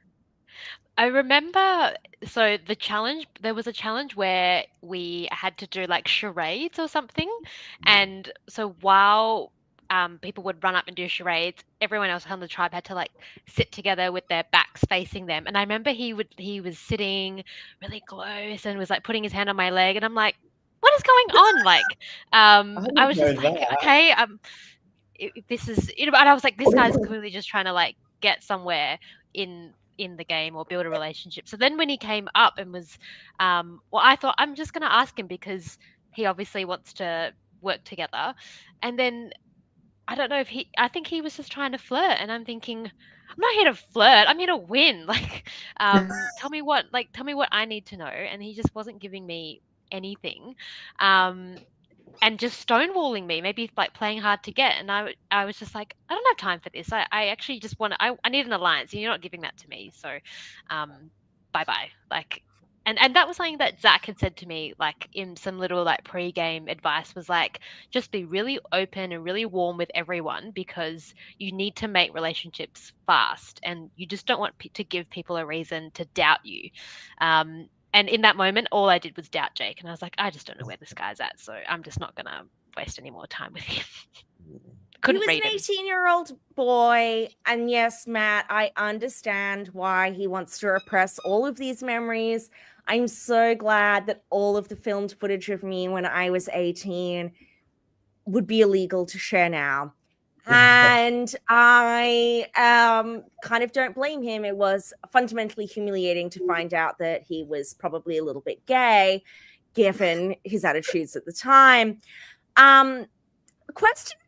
I remember, so there was a challenge where we had to do like charades or something. And so while people would run up and do charades, everyone else on the tribe had to like sit together with their backs facing them. And I remember he was sitting really close and was like putting his hand on my leg. And I'm like, what is going on? Like, I was just like, okay, this is, and I was like, this guy's clearly just trying to like get somewhere in the game or build a relationship. So then when he came up and was, well, I thought I'm just going to ask him because he obviously wants to work together. And then I don't know I think he was just trying to flirt, and I'm thinking, I'm not here to flirt. I'm here to win. Like, tell me what I need to know. And he just wasn't giving me anything. And just stonewalling me, maybe like playing hard to get. And I was just like, I don't have time for this. I actually just I need an alliance, and you're not giving that to me. So, bye. Like, and that was something that Zach had said to me, like in some little like pre-game advice, was like, just be really open and really warm with everyone, because you need to make relationships fast, and you just don't want to give people a reason to doubt you. And in that moment, all I did was doubt Jake. And I was like, I just don't know where this guy's at. So I'm just not going to waste any more time with him. He was an 18-year-old boy. And yes, Matt, I understand why he wants to repress all of these memories. I'm so glad that all of the filmed footage of me when I was 18 would be illegal to share now. And I kind of don't blame him. It was fundamentally humiliating to find out that he was probably a little bit gay, given his attitudes at the time. Question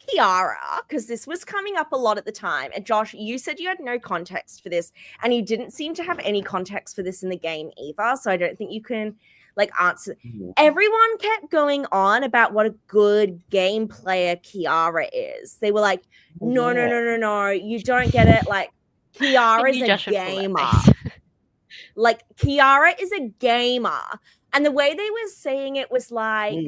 Kiara, because this was coming up a lot at the time. And Josh, you said you had no context for this, and you didn't seem to have any context for this in the game either. So I don't think you can like answer. Everyone kept going on about what a good game player Kiara is. They were like, no, you don't get it. Like, Kiara is a gamer. Like, Kiara is a gamer. And the way they were saying it was like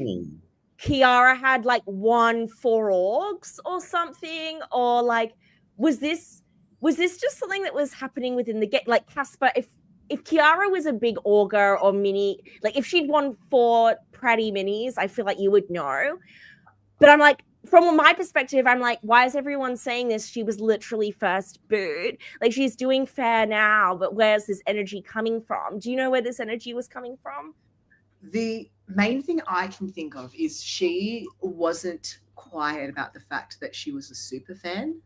Kiara had like 1 4 orgs or something, or like was this just something that was happening within the game? Like, Caspar, if Kiara was a big auger or mini, like if she'd won 4 Pratty minis, I feel like you would know. But I'm like, from my perspective, I'm like, why is everyone saying this? She was literally first boot. Like, she's doing fair now, but where's this energy coming from? Do you know where this energy was coming from? The main thing I can think of is she wasn't quiet about the fact that she was a super fan.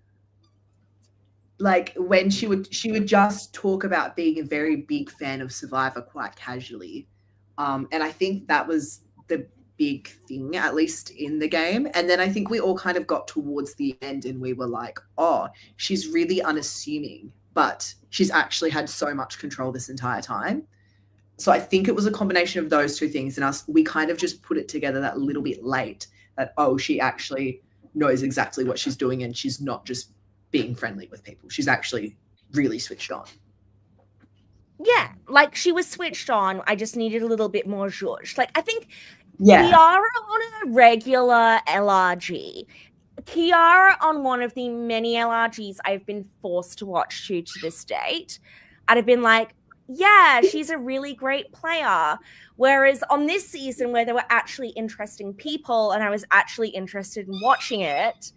like when she would just talk about being a very big fan of Survivor quite casually. And I think that was the big thing, at least in the game. And then I think we all kind of got towards the end and we were like, oh, she's really unassuming, but she's actually had so much control this entire time. So I think it was a combination of those two things, and we kind of just put it together that little bit late that, oh, she actually knows exactly what she's doing and she's not just being friendly with people. She's actually really switched on. Yeah, like she was switched on. I just needed a little bit more zhuzh. Like I think Yeah. Kiara on a regular LRG, Kiara on one of the many LRGs I've been forced to watch to this date, I'd have been like, yeah, she's a really great player. Whereas on this season where there were actually interesting people and I was actually interested in watching it,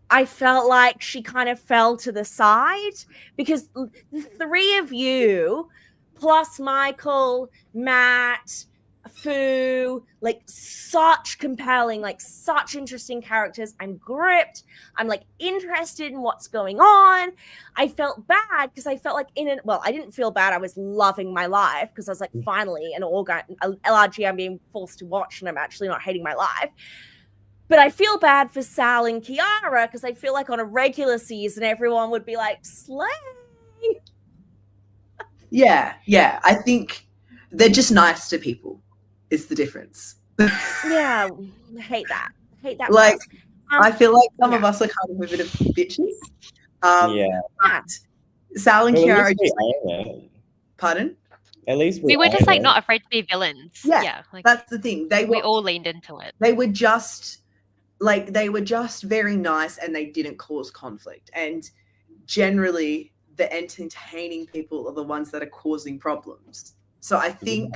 I felt like she kind of fell to the side because the three of you plus Michael, Matt, Fu, like such compelling, like such interesting characters. I'm gripped. I'm like interested in what's going on. I felt bad because I felt like I didn't feel bad. I was loving my life because I was like, finally, an LRG I'm being forced to watch and I'm actually not hating my life. But I feel bad for Sal and Kiara because I feel like on a regular season, everyone would be like, slay. Yeah. I think they're just nice to people is the difference. Yeah, I hate that. Like, I feel like some of us are kind of a bit of bitches. But Sal and Kiara pardon? At least we were just like not afraid to be villains. Yeah, like, that's the thing. We all leaned into it. They were just very nice and they didn't cause conflict. And generally, the entertaining people are the ones that are causing problems. So I think,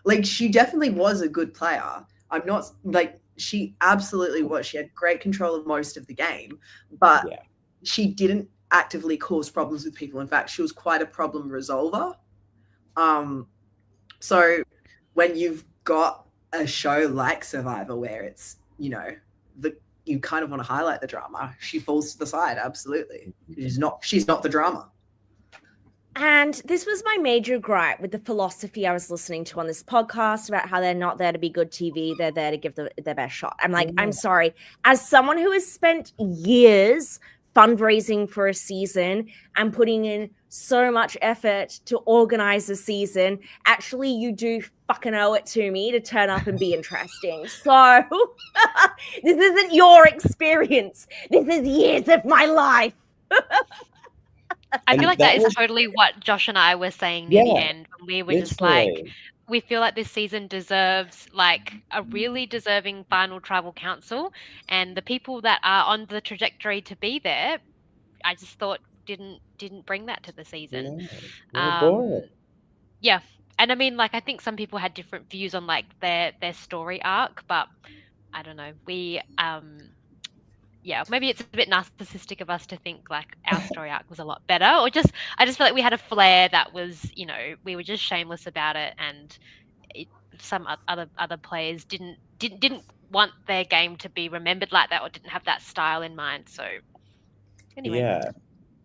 like, she definitely was a good player. I'm not like she absolutely was. She had great control of most of the game, but she didn't actively cause problems with people. In fact, she was quite a problem resolver. So when you've got a show like Survivor where it's, you kind of want to highlight the drama, she falls to the side. Absolutely. She's not the drama. And this was my major gripe with the philosophy I was listening to on this podcast about how they're not there to be good TV. They're there to give their best shot. I'm like, I'm sorry. As someone who has spent years fundraising for a season and putting in so much effort to organize a season, actually, you do fucking owe it to me to turn up and be interesting. So this isn't your experience. This is years of my life. I feel like that is totally what Josh and I were saying near the end when we were just like, we feel like this season deserves like a really deserving final tribal council, and the people that are on the trajectory to be there, I just thought didn't bring that to the season. Yeah. And I mean, like, I think some people had different views on like their story arc, but I don't know. Maybe it's a bit narcissistic of us to think like our story arc was a lot better, or I just feel like we had a flair that was, we were just shameless about it, and some other players didn't want their game to be remembered like that, or didn't have that style in mind. So anyway. Yeah.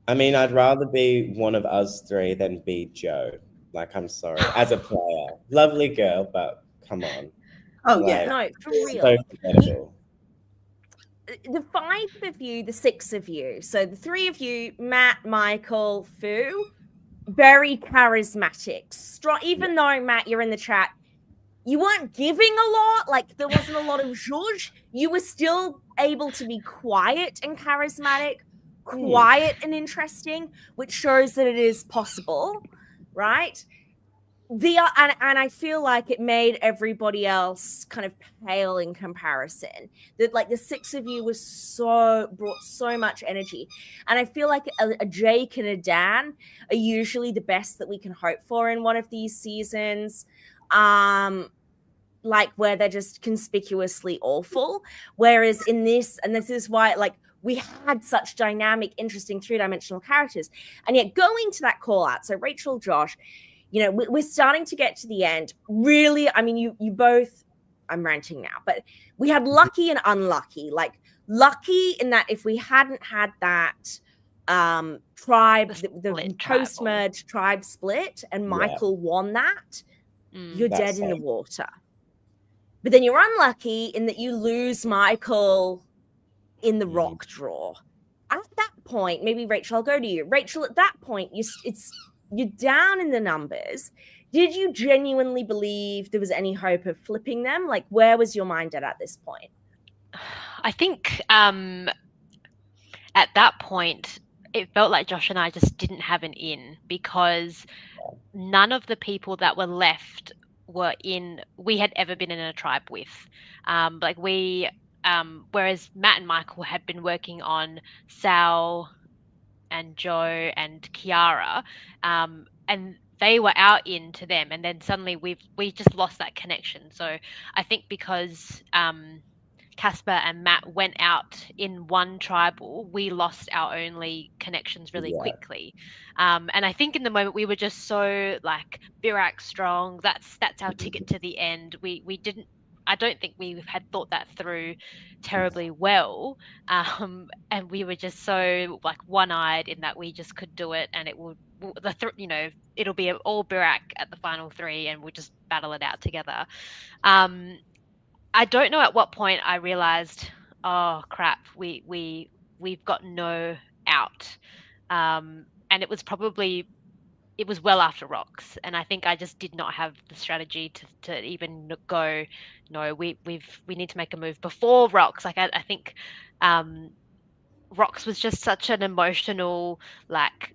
I mean, I'd rather be one of us three than be Joe. Like, I'm sorry. As a player. Lovely girl, but come on. Oh, yeah. No, for real. So forgettable. The five of you, the six of you, so the three of you, Matt, Michael, Fu, very charismatic. Strong. Even though, Matt, you're in the chat, you weren't giving a lot, like there wasn't a lot of zhuzh, you were still able to be quiet and charismatic, quiet and interesting, which shows that it is possible, right? And I feel like it made everybody else kind of pale in comparison. That like the six of you brought so much energy, and I feel like a Jake and a Dan are usually the best that we can hope for in one of these seasons. Like where they're just conspicuously awful. Whereas in this, and this is why like we had such dynamic, interesting, three-dimensional characters, and yet going to that call out. So Rachel, Josh. We're starting to get to the end. Really, I mean, you both, I'm ranting now, but we had lucky and unlucky. Like, lucky in that if we hadn't had that tribe, The the split post-merge tribe split, and Michael won that, you're That's dead in the it. water. But then you're unlucky in that you lose Michael in the rock draw. At that point, maybe Rachel, I'll go to you. Rachel, at that point, you're down in the numbers. Did you genuinely believe there was any hope of flipping them? Like, where was your mind at this point? I think at that point, it felt like Josh and I just didn't have an in, because none of the people that were left we had ever been in a tribe with. Whereas Matt and Michael had been working on Sal and Joe and Kiara, and they were out into them, and then suddenly we just lost that connection. So I think because Caspar and Matt went out in one tribal, we lost our only connections really quickly. And I think in the moment we were just so like Birak strong. That's our ticket to the end. We didn't. I don't think we had thought that through terribly well. And we were just so like one-eyed in that we just could do it, and it will it'll be all Birak at the final three, and we'll just battle it out together. I don't know at what point I realized, oh crap, we've got no out. And it was well after rocks, and I think I just did not have the strategy to even go, no, we need to make a move before rocks. Like I think rocks was just such an emotional, like,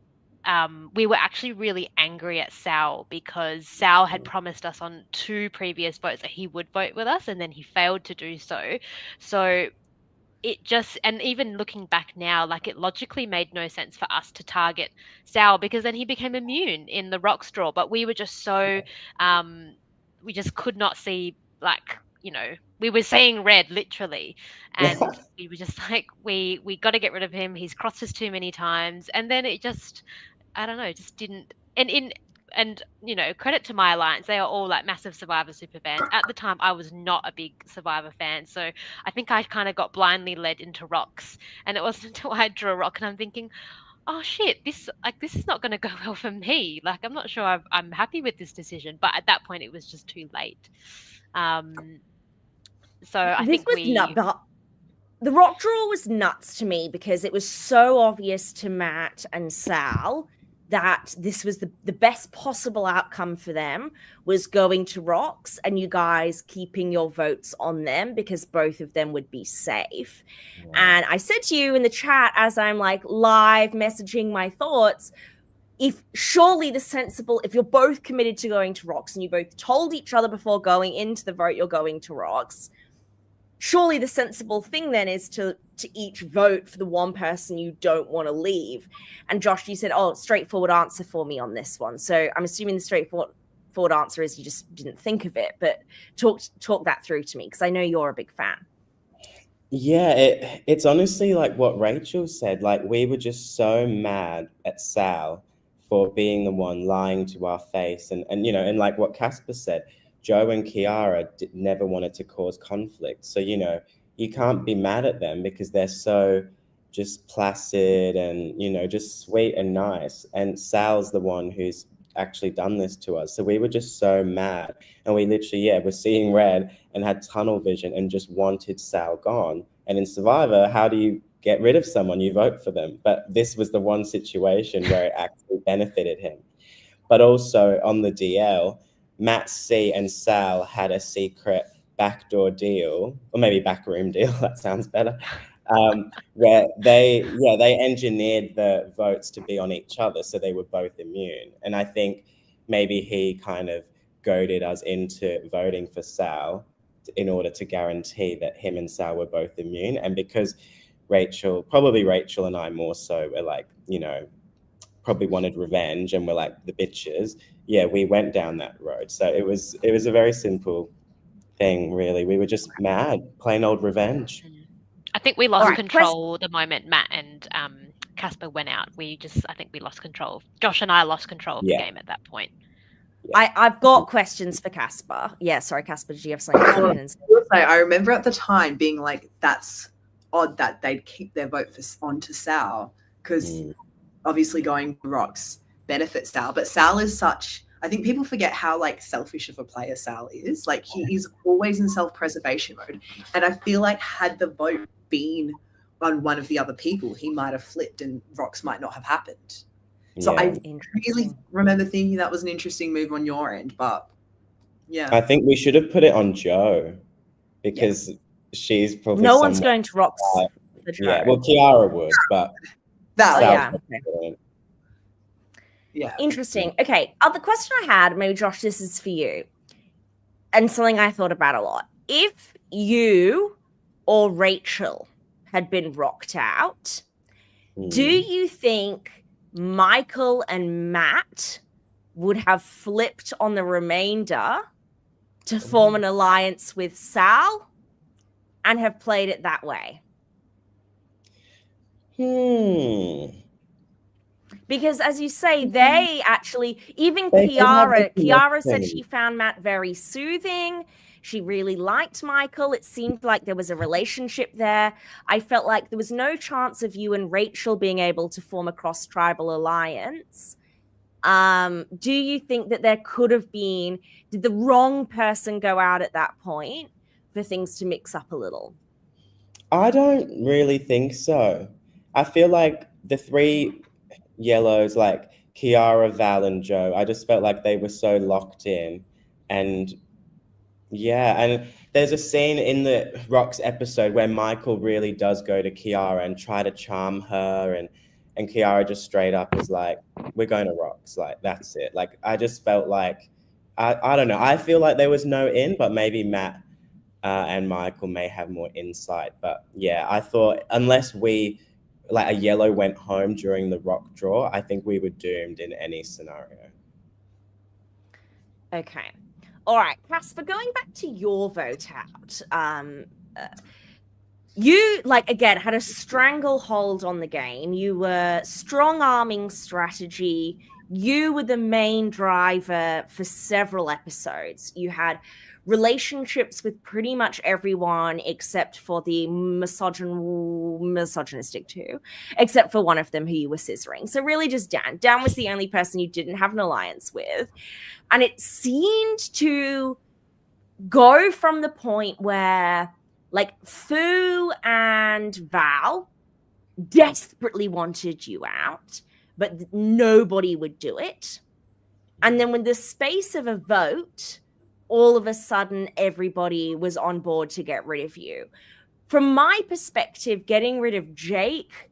we were actually really angry at Sal because Sal had promised us on 2 previous votes that he would vote with us, and then he failed to do so. So it just, and even looking back now, like it logically made no sense for us to target Sal, because then he became immune in the rocks draw. But we were just so, we just could not see, like, we were seeing red literally, and we were just like, we got to get rid of him. He's crossed us too many times, and then it just, I don't know, just didn't. And credit to my alliance, they are all like massive Survivor super fans. At the time, I was not a big Survivor fan, so I think I kind of got blindly led into rocks. And it wasn't until I drew a rock and I'm thinking, oh shit, this is not going to go well for me. Like, I'm not sure I'm happy with this decision. But at that point, it was just too late. So I think the rock draw was nuts to me because it was so obvious to Matt and Sal that this was the best possible outcome for them, was going to rocks and you guys keeping your votes on them because both of them would be safe. Yeah. And I said to you in the chat, as I'm like live messaging my thoughts, if you're both committed to going to rocks and you both told each other before going into the vote you're going to rocks, surely the sensible thing then is to each vote for the one person you don't want to leave. And Josh, you said, straightforward answer for me on this one. So I'm assuming the straightforward answer is you just didn't think of it, but talk that through to me, because I know you're a big fan. Yeah, it's honestly like what Rachel said. Like, we were just so mad at Sal for being the one lying to our face. And like what Caspar said, Joe and Kiara never wanted to cause conflict. So, you can't be mad at them because they're so just placid and, just sweet and nice. And Sal's the one who's actually done this to us. So we were just so mad. And we literally, were seeing red and had tunnel vision and just wanted Sal gone. And in Survivor, how do you get rid of someone? You vote for them. But this was the one situation where it actually benefited him. But also on the DL, Matt C and Sal had a secret backdoor deal, or maybe backroom deal, that sounds better, where they engineered the votes to be on each other so they were both immune. And I think maybe he kind of goaded us into voting for Sal in order to guarantee that him and Sal were both immune. And because Rachel and I more so were like, probably wanted revenge and were like the bitches, we went down that road. So it was a very simple thing, really. We were just mad, plain old revenge. I think we lost control the moment Matt and Caspar went out. I think we lost control. Josh and I lost control of the game at that point. Yeah. I've got questions for Caspar. Yeah, sorry, Caspar, did you have something to come in and say? I remember at the time being like, that's odd that they'd keep their vote onto Sal, because obviously going rocks benefits Sal, but Sal is such, I think people forget how like selfish of a player Sal is. Like he is always in self-preservation mode. And I feel like had the vote been on one of the other people, he might have flipped and rocks might not have happened. So I really remember thinking that was an interesting move on your end, but yeah. I think we should have put it on Jo because she's probably no one's going to rocks. Yeah, well, Kiara would, but that yeah. Interesting. Okay, other question I had, maybe Josh, this is for you, and something I thought about a lot. If you or Rachel had been rocked out, do you think Michael and Matt would have flipped on the remainder to form an alliance with Sal and have played it that way? Because as you say, they actually, even Kiara said she found Matt very soothing. She really liked Michael. It seemed like there was a relationship there. I felt like there was no chance of you and Rachel being able to form a cross-tribal alliance. Do you think that there could have been, did the wrong person go out at that point for things to mix up a little? I don't really think so. I feel like the three yellows, like Kiara, Val, and Jo, I just felt like they were so locked in. And yeah, and there's a scene in the Rocks episode where Michael really does go to Kiara and try to charm her, and Kiara just straight up is like, we're going to Rocks, like that's it. Like I just felt like I don't know, I feel like there was no in, but maybe Matt and Michael may have more insight. But yeah, I thought unless we like a yellow went home during the rock draw, I think we were doomed in any scenario. Okay. All right, Caspar, going back to your vote out, you, like, again, had a stranglehold on the game. You were strong-arming strategy. You were the main driver for several episodes. You had relationships with pretty much everyone except for the misogynistic two, except for one of them who you were scissoring. So really just Dan. Dan was the only person you didn't have an alliance with. And it seemed to go from the point where, like, Fu and Val desperately wanted you out, but nobody would do it. And then with the space of a vote, all of a sudden everybody was on board to get rid of you. From my perspective, getting rid of Jake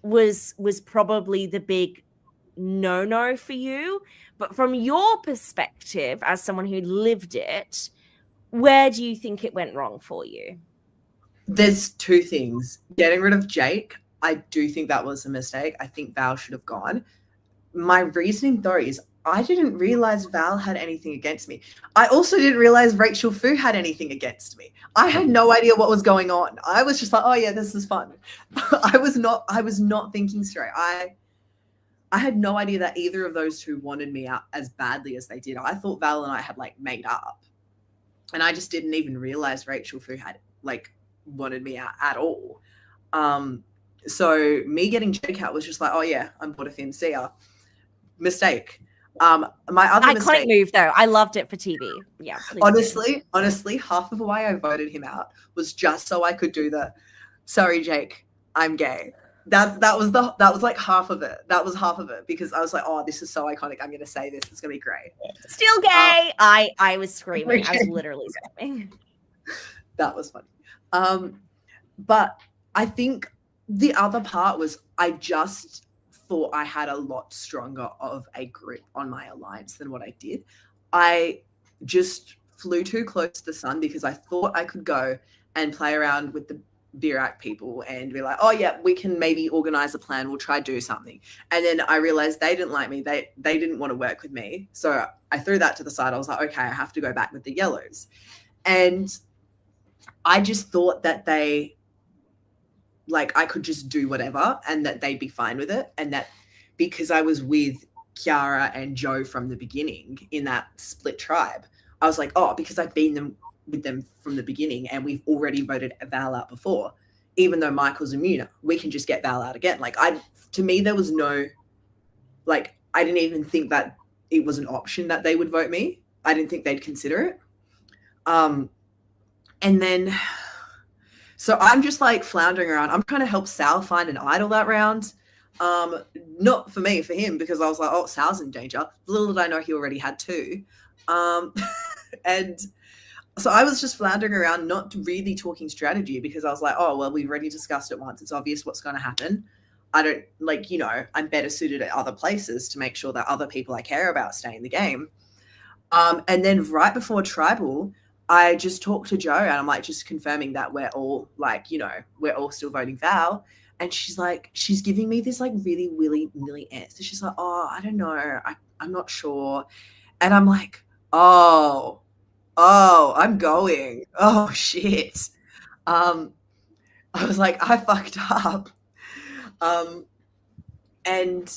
was probably the big no-no for you. But from your perspective, as someone who lived it, where do you think it went wrong for you? There's two things. Getting rid of Jake, I do think that was a mistake. I think Val should have gone. My reasoning, though, is I didn't realize Val had anything against me. I also didn't realize Rachel Fu had anything against me. I had no idea what was going on. I was just like, oh yeah, this is fun. I was not thinking straight. I had no idea that either of those two wanted me out as badly as they did. I thought Val and I had like made up. And I just didn't even realize Rachel Fu had like wanted me out at all. So me getting Jake out was just like, oh yeah, I'm bored of him. See ya. Mistake. My other iconic move though. I loved it for TV. Yeah. Honestly, half of why I voted him out was just so I could do the sorry, Jake, I'm gay. That was like half of it. That was half of it because I was like, oh, this is so iconic. I'm gonna say this. It's gonna be great. Still gay. I was screaming. I was literally screaming. That was funny. But I think the other part was I just thought I had a lot stronger of a grip on my alliance than what I did. I just flew too close to the sun because I thought I could go and play around with the Birak people and be like, oh yeah, we can maybe organize a plan. We'll try to do something. And then I realized they didn't like me. They didn't want to work with me. So I threw that to the side. I was like, okay, I have to go back with the yellows. And I just thought that I could just do whatever and that they'd be fine with it. And that because I was with Kiara and Jo from the beginning in that split tribe, I was like, oh, because I've been with them from the beginning and we've already voted Val out before, even though Michael's immune, we can just get Val out again. Like, to me, there was no, like, I didn't even think that it was an option that they would vote me. I didn't think they'd consider it. And then, so I'm just like floundering around. I'm trying to help Sal find an idol that round. Not for me, for him, because I was like, oh, Sal's in danger. Little did I know he already had 2. And so I was just floundering around, not really talking strategy, because I was like, oh, well, we've already discussed it once. It's obvious what's going to happen. I don't, like, you know, I'm better suited at other places to make sure that other people I care about stay in the game. And then right before Tribal, I just talked to Joe and I'm like, just confirming that we're all like, you know, we're all still voting Val. And she's like, she's giving me this like really willy-nilly answer. She's like, oh, I don't know. I'm not sure. And I'm like, oh, I'm going. Oh, shit. I was like, I fucked up. And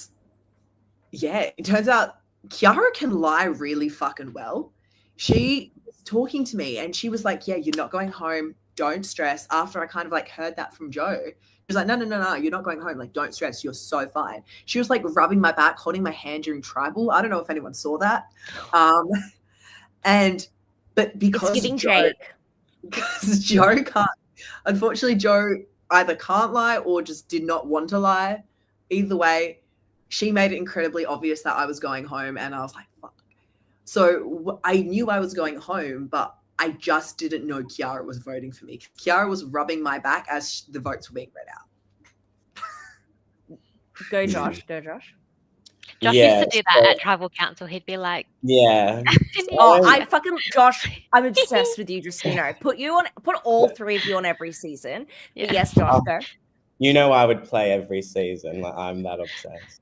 yeah, it turns out Kiara can lie really fucking well. She was talking to me and she was like, yeah, you're not going home. Don't stress. After I kind of like heard that from Joe, she was like, no, you're not going home. Like, don't stress. You're so fine. She was like rubbing my back, holding my hand during Tribal. I don't know if anyone saw that. But because It's giving Joe, Jake. because Joe can't, unfortunately, Joe either can't lie or just did not want to lie. Either way, she made it incredibly obvious that I was going home, and I was like, fuck. So I knew I was going home, but I just didn't know Kiara was voting for me. Kiara was rubbing my back as the votes were being read out. Go Josh. Go Josh. Josh Yeah, used to do that at tribal council. He'd be like, yeah. Oh, So- I fucking Josh, I'm obsessed with you, just so you know. Put all 3 of you on every season. Yeah. But yes, Josh, go. You know, I would play every season. Like, I'm that obsessed.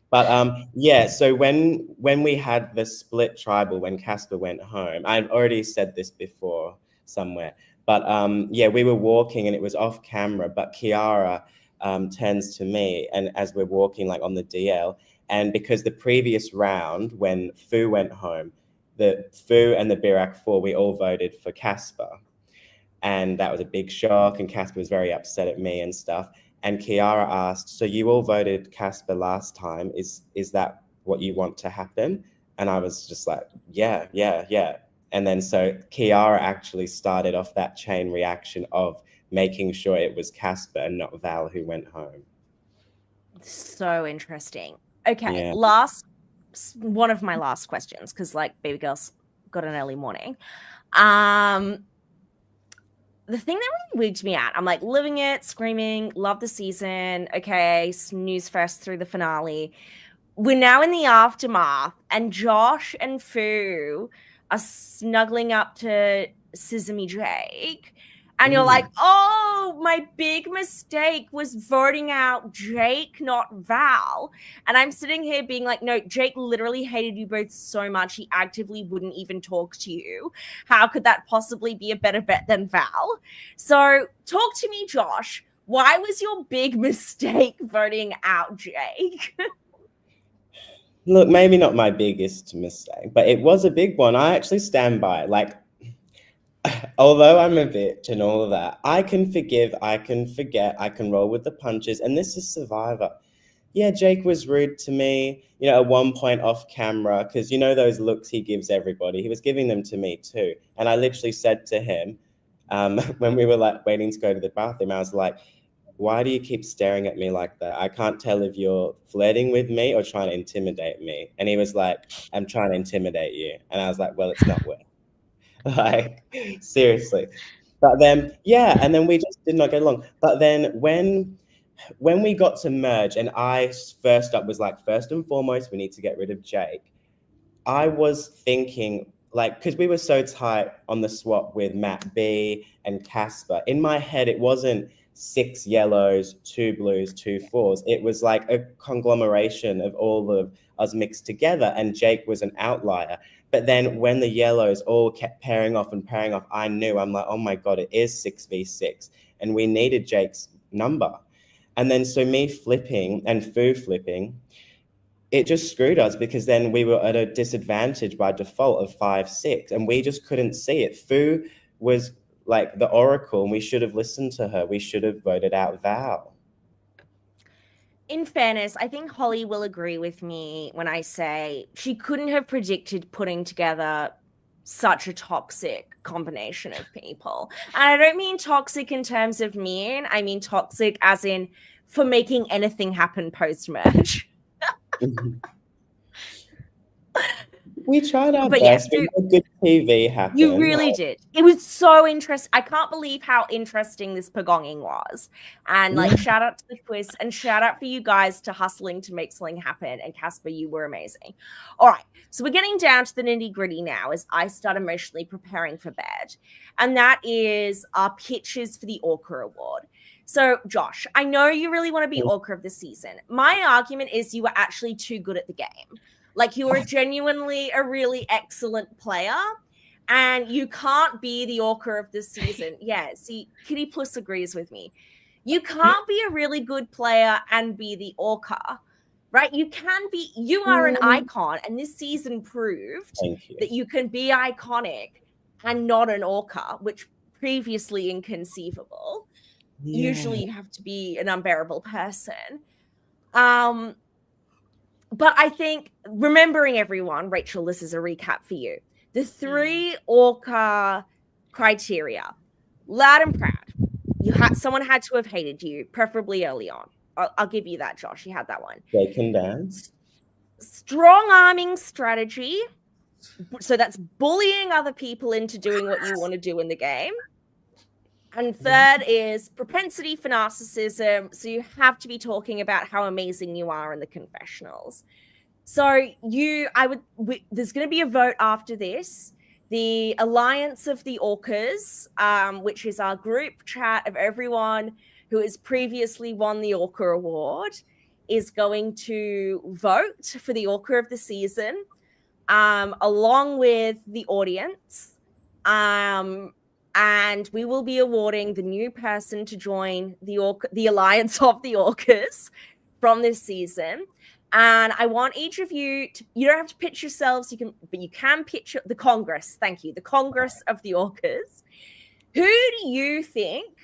But yeah, so when we had the split tribal, when Caspar went home, I've already said this before somewhere, but yeah, we were walking and it was off camera, but Kiara turns to me, and as we're walking like on the DL, and because the previous round when Fu went home, the Fu and the Birac 4, we all voted for Caspar. And that was a big shock, and Caspar was very upset at me and stuff. And Kiara asked, so you all voted Caspar last time. Is that what you want to happen? And I was just like, yeah. And then so Kiara actually started off that chain reaction of making sure it was Caspar and not Val who went home. So interesting. Okay, Yeah. one of my last questions, because like baby girl's got an early morning. The thing that really wigged me out, I'm like living it, screaming, love the season. Okay, snooze fest through the finale. We're now in the aftermath, and Josh and Fu are snuggling up to Sesame Jake. And you're like, oh, my big mistake was voting out Jake, not Val. And I'm sitting here being like, no, Jake literally hated you both so much, he actively wouldn't even talk to you. How could that possibly be a better bet than Val? So talk to me, Josh. Why was your big mistake voting out Jake? Look, maybe not my biggest mistake, but it was a big one. I actually stand by it. Like, although I'm a bitch and all of that, I can forgive, I can forget, I can roll with the punches, and this is Survivor. Yeah, Jake was rude to me, you know, at one point off camera, because you know those looks he gives everybody, he was giving them to me too. And I literally said to him, when we were like waiting to go to the bathroom, I was like, why do you keep staring at me like that? I can't tell if you're flirting with me or trying to intimidate me. And he was like, I'm trying to intimidate you. And I was like, well, it's not worth it. Like, seriously. But then, yeah, and then we just did not get along. But then when we got to merge, and I first up was like, first and foremost, we need to get rid of Jake. I was thinking, like, because we were so tight on the swap with Matt B and Caspar, in my head, it wasn't 6 yellows, 2 blues, 2 4s. It was like a conglomeration of all of us mixed together, and Jake was an outlier. But then when the yellows all kept pairing off, I knew, I'm like, oh my God, it is 6v6. And we needed Jake's number. And then so me flipping and Fu flipping, it just screwed us, because then we were at a disadvantage by default of 5-6, and we just couldn't see it. Fu was like the Oracle, and we should have listened to her. We should have voted out Val. In fairness, I think Holly will agree with me when I say she couldn't have predicted putting together such a toxic combination of people. And I don't mean toxic in terms of mean, I mean toxic as in for making anything happen post-merge. We tried our But best. yeah, We made good TV happen. you really did. It was so interesting. I can't believe how interesting this pagonging was. And like, shout out to the quiz and shout out for you guys to hustling to make something happen. And Caspar, you were amazing. All right. So we're getting down to the nitty gritty now as I start emotionally preparing for bed. And that is our pitches for the ORCA Award. So Josh, I know you really want to be ORCA of the season. My argument is you were actually too good at the game. Like, you are genuinely a really excellent player, and you can't be the ORCA of this season. Yeah, see, Kitty Puss agrees with me. You can't be a really good player and be the ORCA, right? You can be, you are an icon, and this season proved that you can be iconic and not an ORCA, which previously inconceivable. Yeah. Usually you have to be an unbearable person. But I think, remembering everyone, Rachel, this is a recap for you. The 3 ORCA criteria: loud and proud. Someone had to have hated you, preferably early on. I'll give you that, Josh. You had that one. They can dance. Strong arming strategy. So that's bullying other people into doing what you want to do in the game. And third is propensity for narcissism. So you have to be talking about how amazing you are in the confessionals. So there's going to be a vote after this. The Alliance of the Orcas, which is our group chat of everyone who has previously won the ORCA award, is going to vote for the ORCA of the season, along with the audience. And we will be awarding the new person to join the Alliance of the Orcas from this season. And I want each of you to, you don't have to pitch yourselves, but you can pitch the Congress. Thank you. The Congress of the Orcas. Who do you think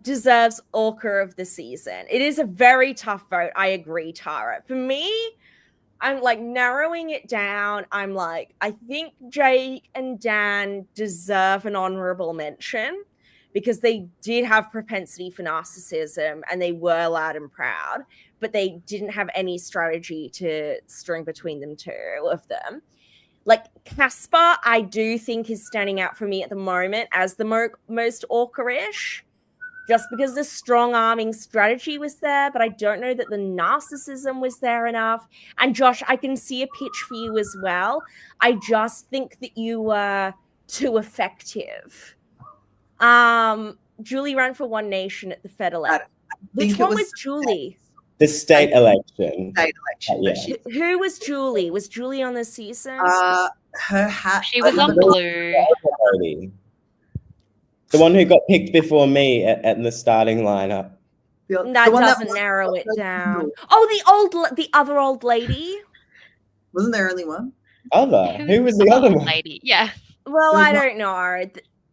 deserves ORCA of the season? It is a very tough vote. I agree, Tara. For me, I'm like narrowing it down. I'm like, I think Jake and Dan deserve an honorable mention because they did have propensity for narcissism and they were loud and proud, but they didn't have any strategy to string between them two of them. Like Caspar, I do think is standing out for me at the moment as the most ORCA-ish. Just because the strong arming strategy was there, but I don't know that the narcissism was there enough. And Josh, I can see a pitch for you as well. I just think that you were too effective. Julie ran for One Nation at the Fed election. Which one was Julie? The state election. State election. Yeah. Who was Julie? Was Julie on the season? Her hat. She was on blue. The one who got picked before me at the starting lineup. That doesn't narrow it down. Oh, the other old lady. Wasn't there only one? Who was the other one? Lady. Yeah. Well, I don't know.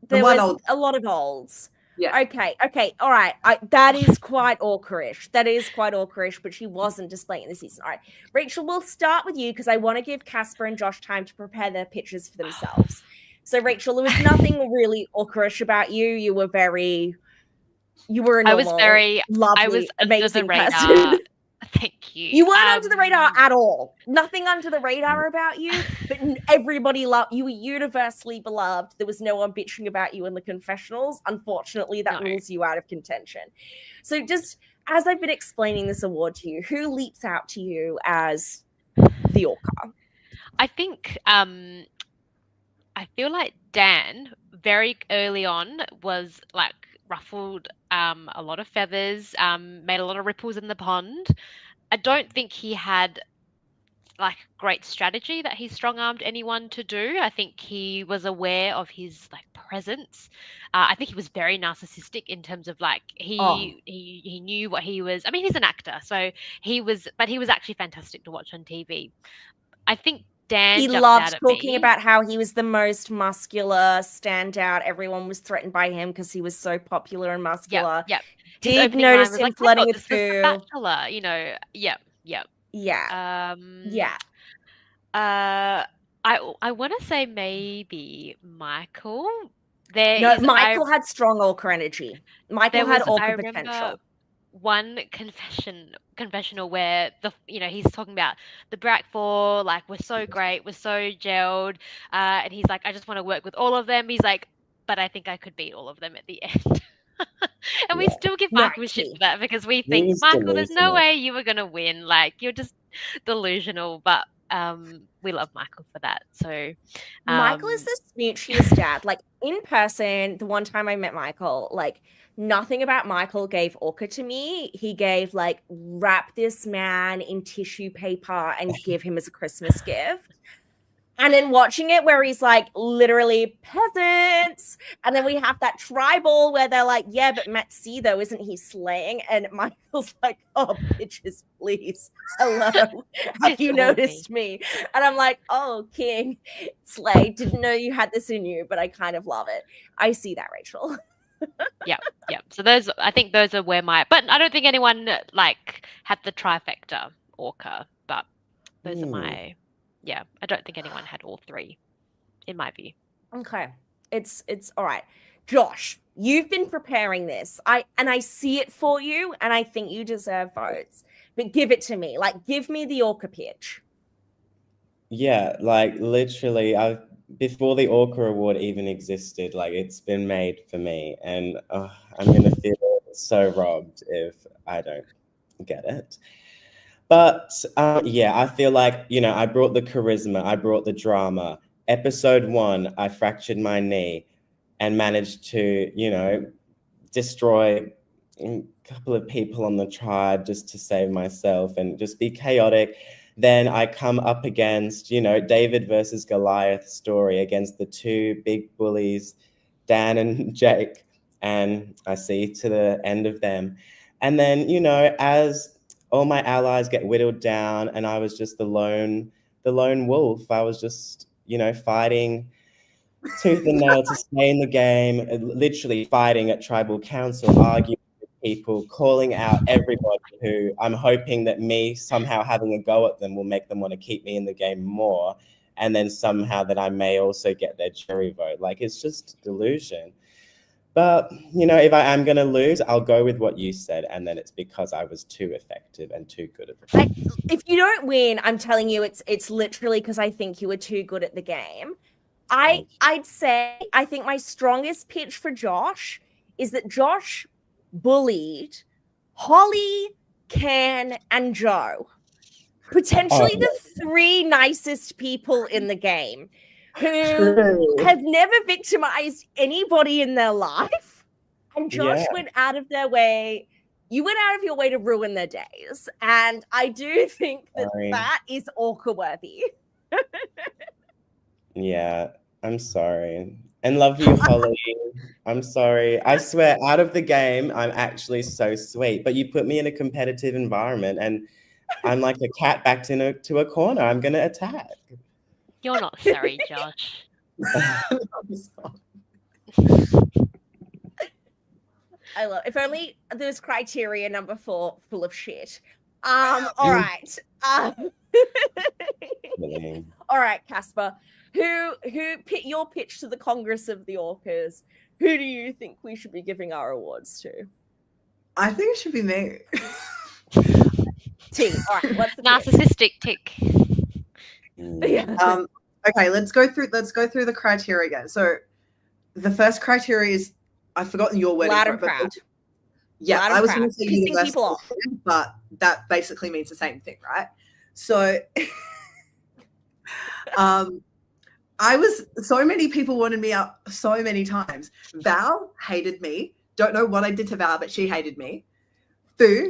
There was a lot of olds. Yeah. Okay. All right. That is quite ORCA-ish. But she wasn't displaying this season. All right. Rachel, we'll start with you because I want to give Caspar and Josh time to prepare their pitches for themselves. So, Rachel, there was nothing really ORCA-ish about you. You were a normal, lovely, amazing person. Thank you. You weren't under the radar at all. Nothing under the radar about you, but everybody loved you. Were universally beloved. There was no one bitching about you in the confessionals. Unfortunately, that rules you out of contention. So just as I've been explaining this award to you, who leaps out to you as the ORCA? I think I feel like Dan very early on was like ruffled a lot of feathers, made a lot of ripples in the pond. I don't think he had like great strategy that he strong-armed anyone to do. I think he was aware of his like presence. I think he was very narcissistic in terms of like he knew what he was. I mean, he's an actor, so he was actually fantastic to watch on TV. I think Dan He jumped loved out at talking me. about how he was the most muscular standout. Everyone was threatened by him because he was so popular and muscular. Yep. His Did opening line notice was him like, "I flirting thought with this was The Fu. Bachelor," you know. Yep. Yeah. Yeah. I want to say maybe Michael. There No, is Michael had strong Orca energy. Michael there had was I Orca remember potential. one confessional where he's talking about the Brat Four, like, we're so great, we're so gelled, and he's like, I just want to work with all of them. He's like, but I think I could beat all of them at the end. And we Yeah. still give No, Michael shit for that because we He think, was Michael, there's no delusional. way you were gonna win. Like, you're just delusional. But we love Michael for that. So Michael is the smoochiest dad. Like, in person, the one time I met Michael, like, nothing about Michael gave Orca to me. He gave, like, wrap this man in tissue paper and give him as a Christmas gift. And then watching it where he's like, literally, peasants. And then we have that tribal where they're like, yeah, but Matt C, though, isn't he slaying? And Michael's like, oh, bitches, please. Hello. Have you It's all noticed me? And I'm like, oh, King, slay. Didn't know you had this in you, but I kind of love it. I see that, Rachel. yeah. So I think those are where but I don't think anyone like had the trifecta Orca, but those are my. Yeah, I don't think anyone had all three, in my view. Okay. It's all right. Josh, you've been preparing this. I see it for you, and I think you deserve votes. But give it to me. Like, give me the Orca pitch. Yeah, like literally, before the ORCA award even existed, like it's been made for me, and I'm gonna feel so robbed if I don't get it. But yeah, I feel like, I brought the charisma, I brought the drama. Episode 1, I fractured my knee and managed to, destroy a couple of people on the tribe just to save myself and just be chaotic. Then I come up against, David versus Goliath story against the two big bullies, Dan and Jake, and I see to the end of them. And then, as all my allies get whittled down and I was just the lone wolf, I was just, fighting tooth and nail to stay in the game, literally fighting at tribal council, arguing with people, calling out everybody who I'm hoping that me somehow having a go at them will make them want to keep me in the game more. And then somehow that I may also get their jury vote. Like, it's just delusion. But, if I am going to lose, I'll go with what you said. And then it's because I was too effective and too good at the game. If you don't win, I'm telling you, it's literally because I think you were too good at the game. I'd say I think my strongest pitch for Josh is that Josh bullied Holly, Can, and Joe. Potentially the 3 nicest people in the game who have never victimized anybody in their life. And Josh went out of their way. You went out of your way to ruin their days. And I do think that is Orca worthy. Yeah, I'm sorry. And love you, Holly. I'm sorry. I swear, out of the game, I'm actually so sweet. But you put me in a competitive environment and I'm like a cat backed into a corner. I'm going to attack. You're not sorry, Josh. I love. If only there was criteria number 4 full of shit. All right. All right, Caspar. Who pit your pitch to the Congress of the Orcas? Who do you think we should be giving our awards to? I think it should be me. T. All right. What's the narcissistic tick? Yeah. Okay, let's go through the criteria again. So the first criteria is, I've forgotten your word. Loud and proud. Yeah, I was going to say pissing people off, but that basically means the same thing, right? So so many people wanted me out so many times. Val hated me. Don't know what I did to Val, but she hated me. Fu,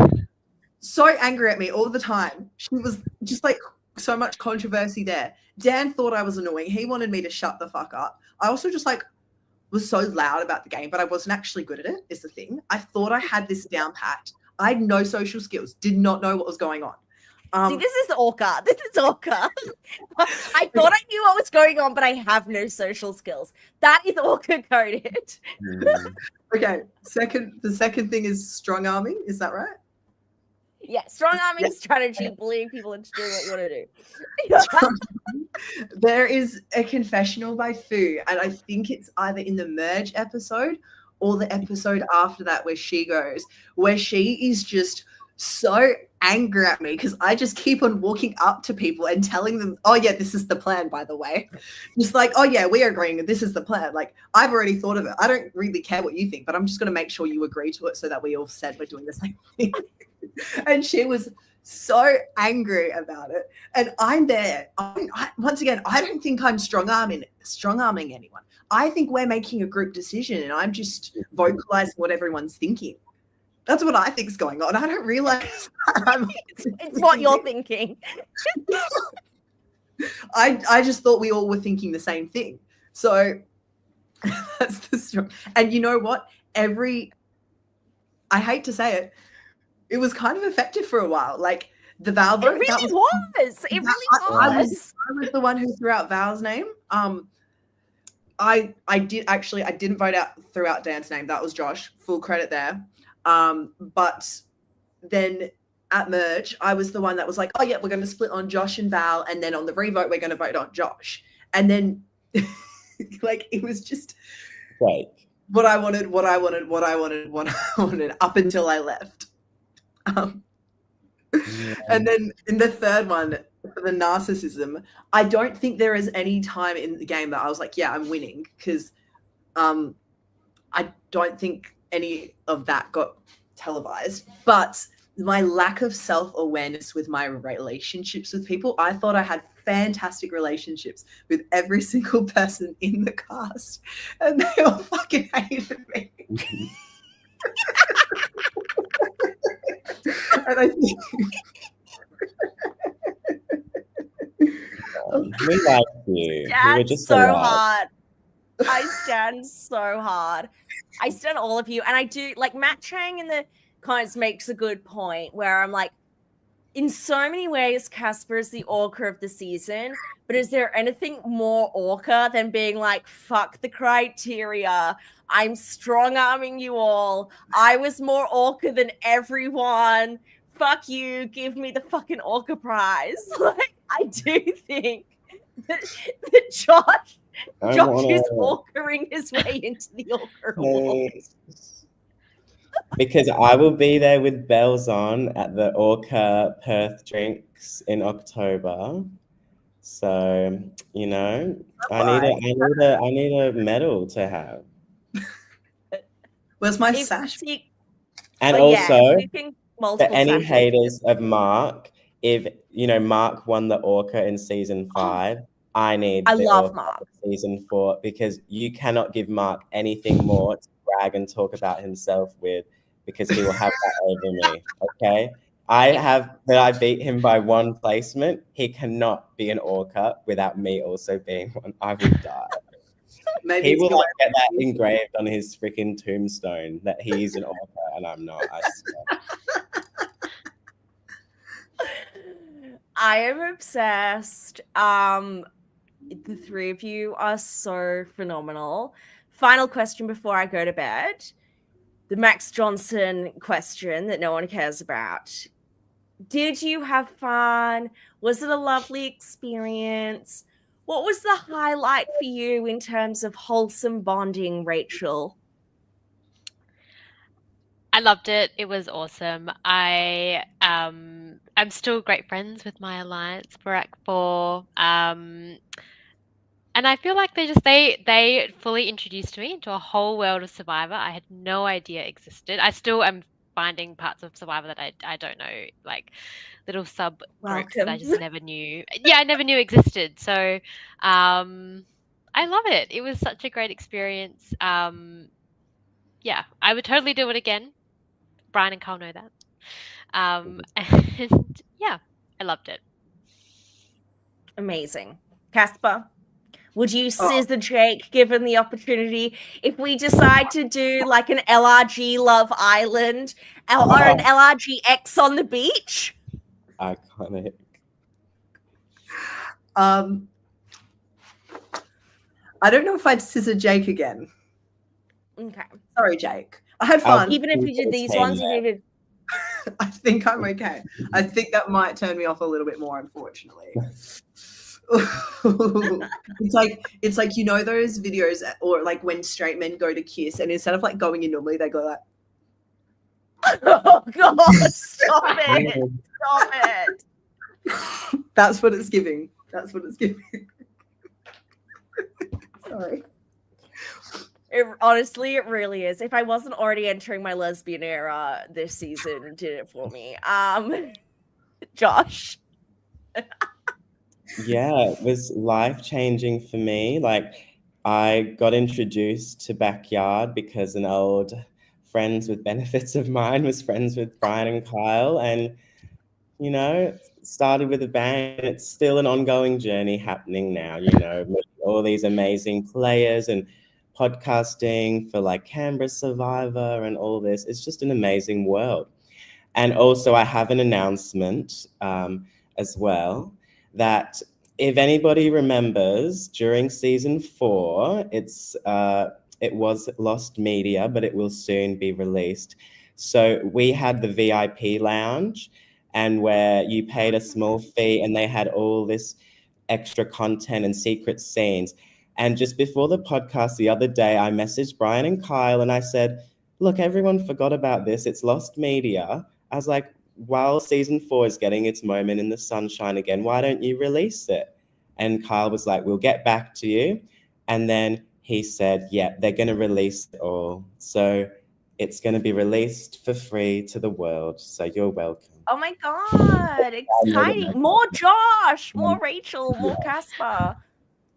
so angry at me all the time. She was just like so much controversy there. Dan thought I was annoying. He wanted me to shut the fuck up. I also just was so loud about the game, but I wasn't actually good at it, is the thing. I thought I had this down pat. I had no social skills, did not know what was going on. See, this is ORCA. This is ORCA. I thought I knew what was going on, but I have no social skills. That is ORCA coded. Okay. The second thing is strong arming. Is that right? Yeah, strong arming strategy, bullying people into doing what you want to do. There is a confessional by Fu, and I think it's either in the merge episode or the episode after that where she is just so angry at me because I just keep on walking up to people and telling them, oh yeah, this is the plan, by the way. Just like, oh yeah, we're agreeing this is the plan. Like, I've already thought of it. I don't really care what you think, but I'm just going to make sure you agree to it so that we all said we're doing the same thing. And she was so angry about it. And I'm there. Once again, I don't think I'm strong arming anyone. I think we're making a group decision and I'm just vocalizing what everyone's thinking. That's what I think is going on. I don't realize it's what you're thinking. I just thought we all were thinking the same thing. So that's the story. And you know what? I hate to say it, it was kind of effective for a while. Like the Val vote. It really was. It really was. I was the one who threw out Val's name. I didn't vote throughout Dan's name. That was Josh. Full credit there. But then at merge, I was the one that was like, oh yeah, we're going to split on Josh and Val, and then on the revote, we're going to vote on Josh. And then like it was just what I wanted up until I left. And then in the third one, the narcissism, I don't think there is any time in the game that I was like, yeah, I'm winning, because I don't think any of that got televised. But my lack of self-awareness with my relationships with people, I thought I had fantastic relationships with every single person in the cast, and they all fucking hated me. And I think we like you. We were just so alive. hard. I stand so hard. I stand all of you, and I do like Matt Chang in the comments makes a good point where I'm like, in so many ways, Caspar is the ORCA of the season, but is there anything more ORCA than being like, fuck the criteria, I'm strong arming you all, I was more ORCA than everyone, fuck you, give me the fucking ORCA prize. Like, I do think that Josh is ORCA-ing his way into the ORCA award. Because I will be there with bells on at the ORCA Perth drinks in October. So, you know, I need a medal to have. Where's my sash? And also, for any haters of Mark, if you know Mark won the ORCA in season 5, I love Mark season 4, because you cannot give Mark anything more to brag and talk about himself with, because he will have that over me. Okay, I beat him by 1 placement. He cannot be an ORCA without me also being one. I will die. Maybe he will get that engraved on his freaking tombstone that he's an ORCA and I'm not. I swear. I am obsessed. The 3 of you are so phenomenal. Final question before I go to bed. The Max Johnson question that no one cares about. Did you have fun? Was it a lovely experience? What was the highlight for you in terms of wholesome bonding, Rachel? I loved it. It was awesome. I'm still great friends with my alliance, Barack 4. And I feel like they fully introduced me into a whole world of Survivor I had no idea existed. I still am finding parts of Survivor that I don't know, like little sub groups that I just never knew. Yeah, I never knew existed. So I love it. It was such a great experience. Yeah, I would totally do it again. Brian and Carl know that. And yeah, I loved it. Amazing. Caspar, would you scissor Jake given the opportunity if we decide to do like an LRG Love Island or an LRG X on the beach? Iconic. I don't know if I'd scissor Jake again. Okay. Sorry, Jake. I had fun. Even if you did these ones, you needed. I think I'm okay. I think that might turn me off a little bit more, unfortunately. it's like you know those videos, or like when straight men go to kiss, and instead of like going in normally, they go like. Oh God! Stop it! Stop it! That's what it's giving. That's what it's giving. Sorry. Honestly, it really is. If I wasn't already entering my lesbian era, this season did it for me. Josh. Yeah, it was life-changing for me. Like, I got introduced to Backyard because an old friends with benefits of mine was friends with Brian and Kyle, and you know, started with a bang. It's still an ongoing journey happening now, you know, with all these amazing players and podcasting for like Canberra Survivor and all this. It's just an amazing world. And also I have an announcement as well, that if anybody remembers, during season 4, it was lost media, but it will soon be released. So we had the VIP lounge, and where you paid a small fee, and they had all this extra content and secret scenes. And just before the podcast the other day, I messaged Brian and Kyle and I said, look, everyone forgot about this. It's lost media. I was like, while season 4 is getting its moment in the sunshine again, why don't you release it? And Kyle was like, we'll get back to you. And then he said, yeah, they're going to release it all. So it's going to be released for free to the world. So you're welcome. Oh my God, exciting. More Josh, more Rachel, more Caspar.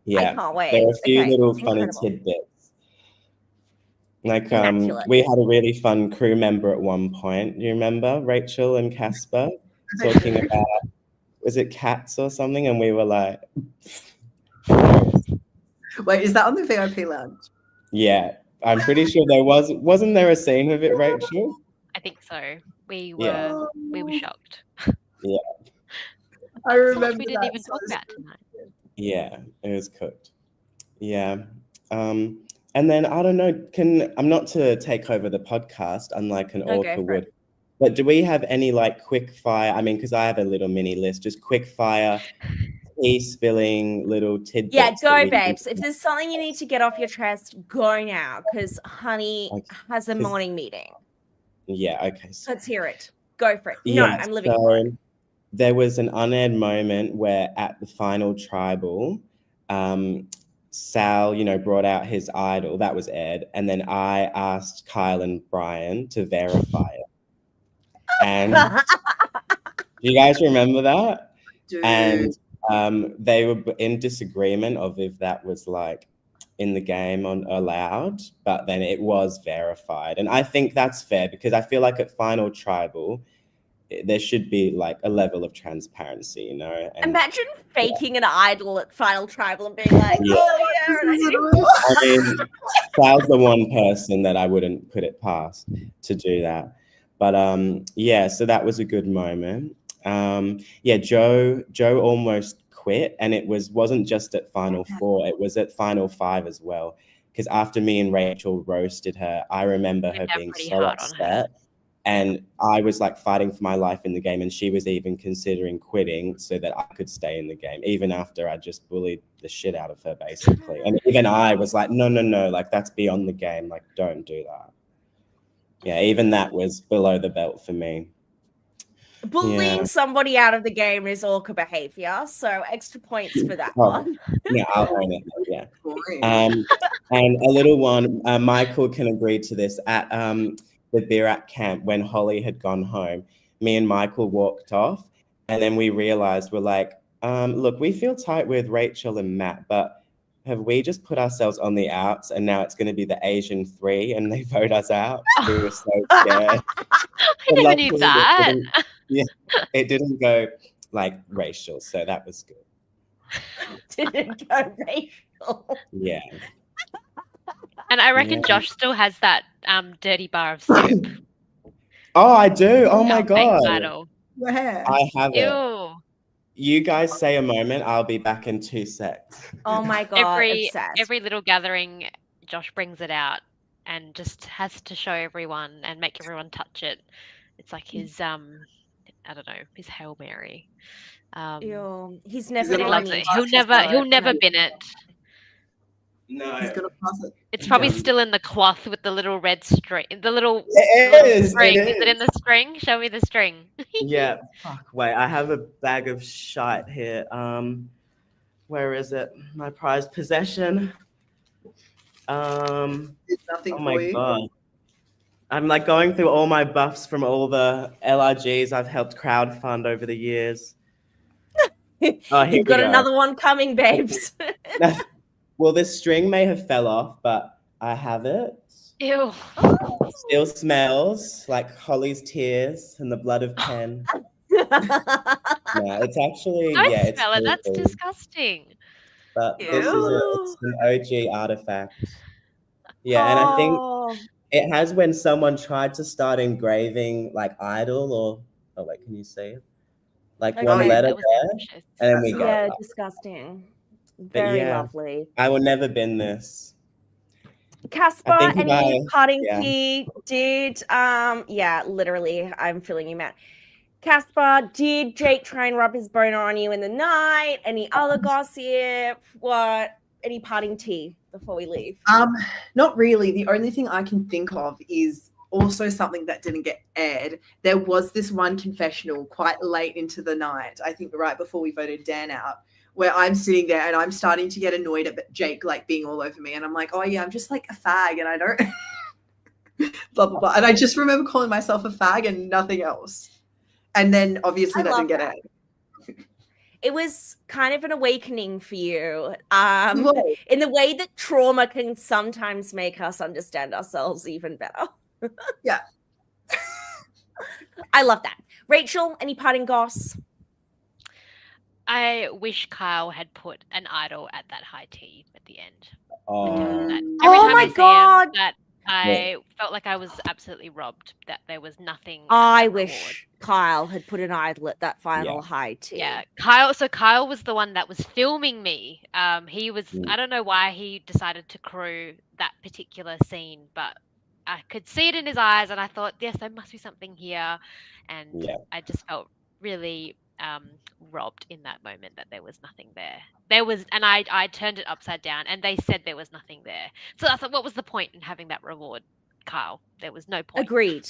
Yeah, I can't wait. there are a few little funny incredible. tidbits. Like, Immaculate. we had a really fun crew member at one point. You remember Rachel and Caspar talking about, was it cats or something? And we were like, wait, is that on the VIP lounge? Yeah, I'm pretty sure there wasn't there a scene of it, Rachel? I think so. We were shocked. Yeah. I remember we didn't even talk about tonight. Yeah, it was cooked. Yeah. And then I don't know, I'm not to take over the podcast, unlike an ORCA would, but do we have any like quick fire? I mean, because I have a little mini list, just quick fire, tea spilling little tidbits. Yeah, go, babes. If there's something you need to get off your chest, go now, because honey has a morning meeting. Yeah, okay. So, let's hear it. Go for it. No, I'm living for it. There was an unaired moment where at the final tribal, Sal, brought out his idol. That was aired. And then I asked Kyle and Brian to verify it. And do you guys remember that? Dude. And they were in disagreement of if that was like in the game allowed, but then it was verified. And I think that's fair, because I feel like at final tribal, there should be like a level of transparency, And, imagine faking an idol at final tribal and being like, oh yeah. I mean, Sal's the one person that I wouldn't put it past to do that. But so that was a good moment. Joe almost quit, and it wasn't just at final 4, it was at final 5 as well. Because after me and Rachel roasted her, I remember her being so upset. And I was like fighting for my life in the game, and she was even considering quitting so that I could stay in the game, even after I just bullied the shit out of her, basically. And even I was like, no, like that's beyond the game. Like, don't do that. Yeah, even that was below the belt for me. Bullying somebody out of the game is ORCA behavior, so extra points for that one. Yeah, I'll own it. Yeah. And a little one, Michael can agree to this. At the Birak camp, when Holly had gone home, me and Michael walked off, and then we realized, we're like, look, we feel tight with Rachel and Matt, but have we just put ourselves on the outs, and now it's going to be the Asian 3 and they vote us out? We were so scared. I never knew that. It didn't go like racial, so that was good. Didn't go racial. Yeah. And I reckon Josh still has that dirty bar of soup. Oh, I do. Oh my God. Your hair. I have it. Ew. You guys say a moment. I'll be back in 2 secs. Oh my god, obsessed. Every little gathering, Josh brings it out and just has to show everyone and make everyone touch it. It's like his I don't know, his Hail Mary. Ew, he's He's never gonna He been loves on it. the He'll never bin it. No. He's gonna pass it. It's probably Yeah. still in the cloth with the little red string. The little It is. string. It Is it in the string? Show me the string. Yeah. Fuck. Wait, I have a bag of shite here. Where is it? My prized possession. It's nothing Oh for my you. god. I'm like going through all my buffs from all the LRGs I've helped crowdfund over the years. Oh, here You've got we go. another one coming, babes. Well, this string may have fell off, but I have it. Ew. Still smells like Holly's tears and the blood of Pen. No, it's actually, Don't yeah, it's smell it. That's awful. disgusting. But this is it's an OG artifact. Yeah, and I think Oh. it has when someone tried to start engraving like idol or oh wait, can you see it? Like one Okay. letter That was there, ambitious. and then we go. Yeah, up. disgusting. But Very yeah. lovely. I will never bin this. Caspar, think if any I- parting yeah. key did yeah, literally, I'm feeling you, Matt. Caspar, did Jake try and rub his boner on you in the night? Any other gossip? What? Any parting tea before we leave? Not really. The only thing I can think of is also something that didn't get aired. There was this one confessional quite late into the night, I think right before we voted Dan out, where I'm sitting there and I'm starting to get annoyed at Jake like being all over me. And I'm like, oh yeah, I'm just like a fag and I don't blah, blah, blah. And I just remember calling myself a fag and nothing else. And then obviously I that love didn't get that. aired. It was kind of an awakening for you. Well, In the way that trauma can sometimes make us understand ourselves even better. Yeah. I love that. Rachel, any parting goss? I wish Kyle had put an idol at that high tea at the end. Oh, That Oh every time my I see God. him, that I felt like I was absolutely robbed. That there was nothing. at I that reward. wish Kyle had put an idol at that final high tea. Yeah, Kyle. So Kyle was the one that was filming me. He was. Mm. I don't know why he decided to crew that particular scene, but I could see it in his eyes, and I thought, yes, there must be something here, and Yeah. I just felt really robbed in that moment that there was nothing there. There was, and I turned it upside down, and they said there was nothing there. So I thought, what was the point in having that reward, Kyle? There was no point. Agreed.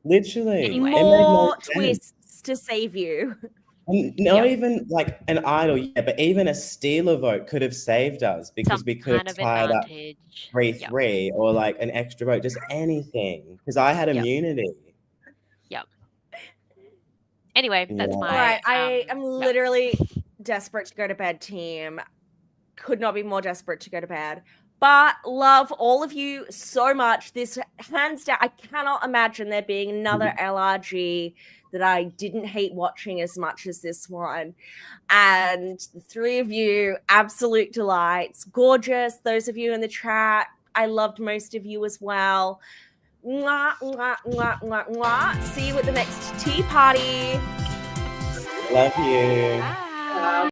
Literally. Anyway. It made no More sense. twists to save you. And not Yeah. even like an idol, yeah, but even a stealer vote could have saved us because Some we could kind have of tied up advantage. 3-3 or like an extra vote, just anything. Because I had Yep. immunity. Anyway, that's Yeah. my. All right, I am yeah. literally desperate to go to bed, team. Could not be more desperate to go to bed. But love all of you so much. This hands down, I cannot imagine there being another LRG that I didn't hate watching as much as this one. And the three of you, absolute delights. Gorgeous. Those of you in the chat, I loved most of you as well. Mwah, mwah, mwah, mwah, mwah. See you at the next tea party. Love you. Bye.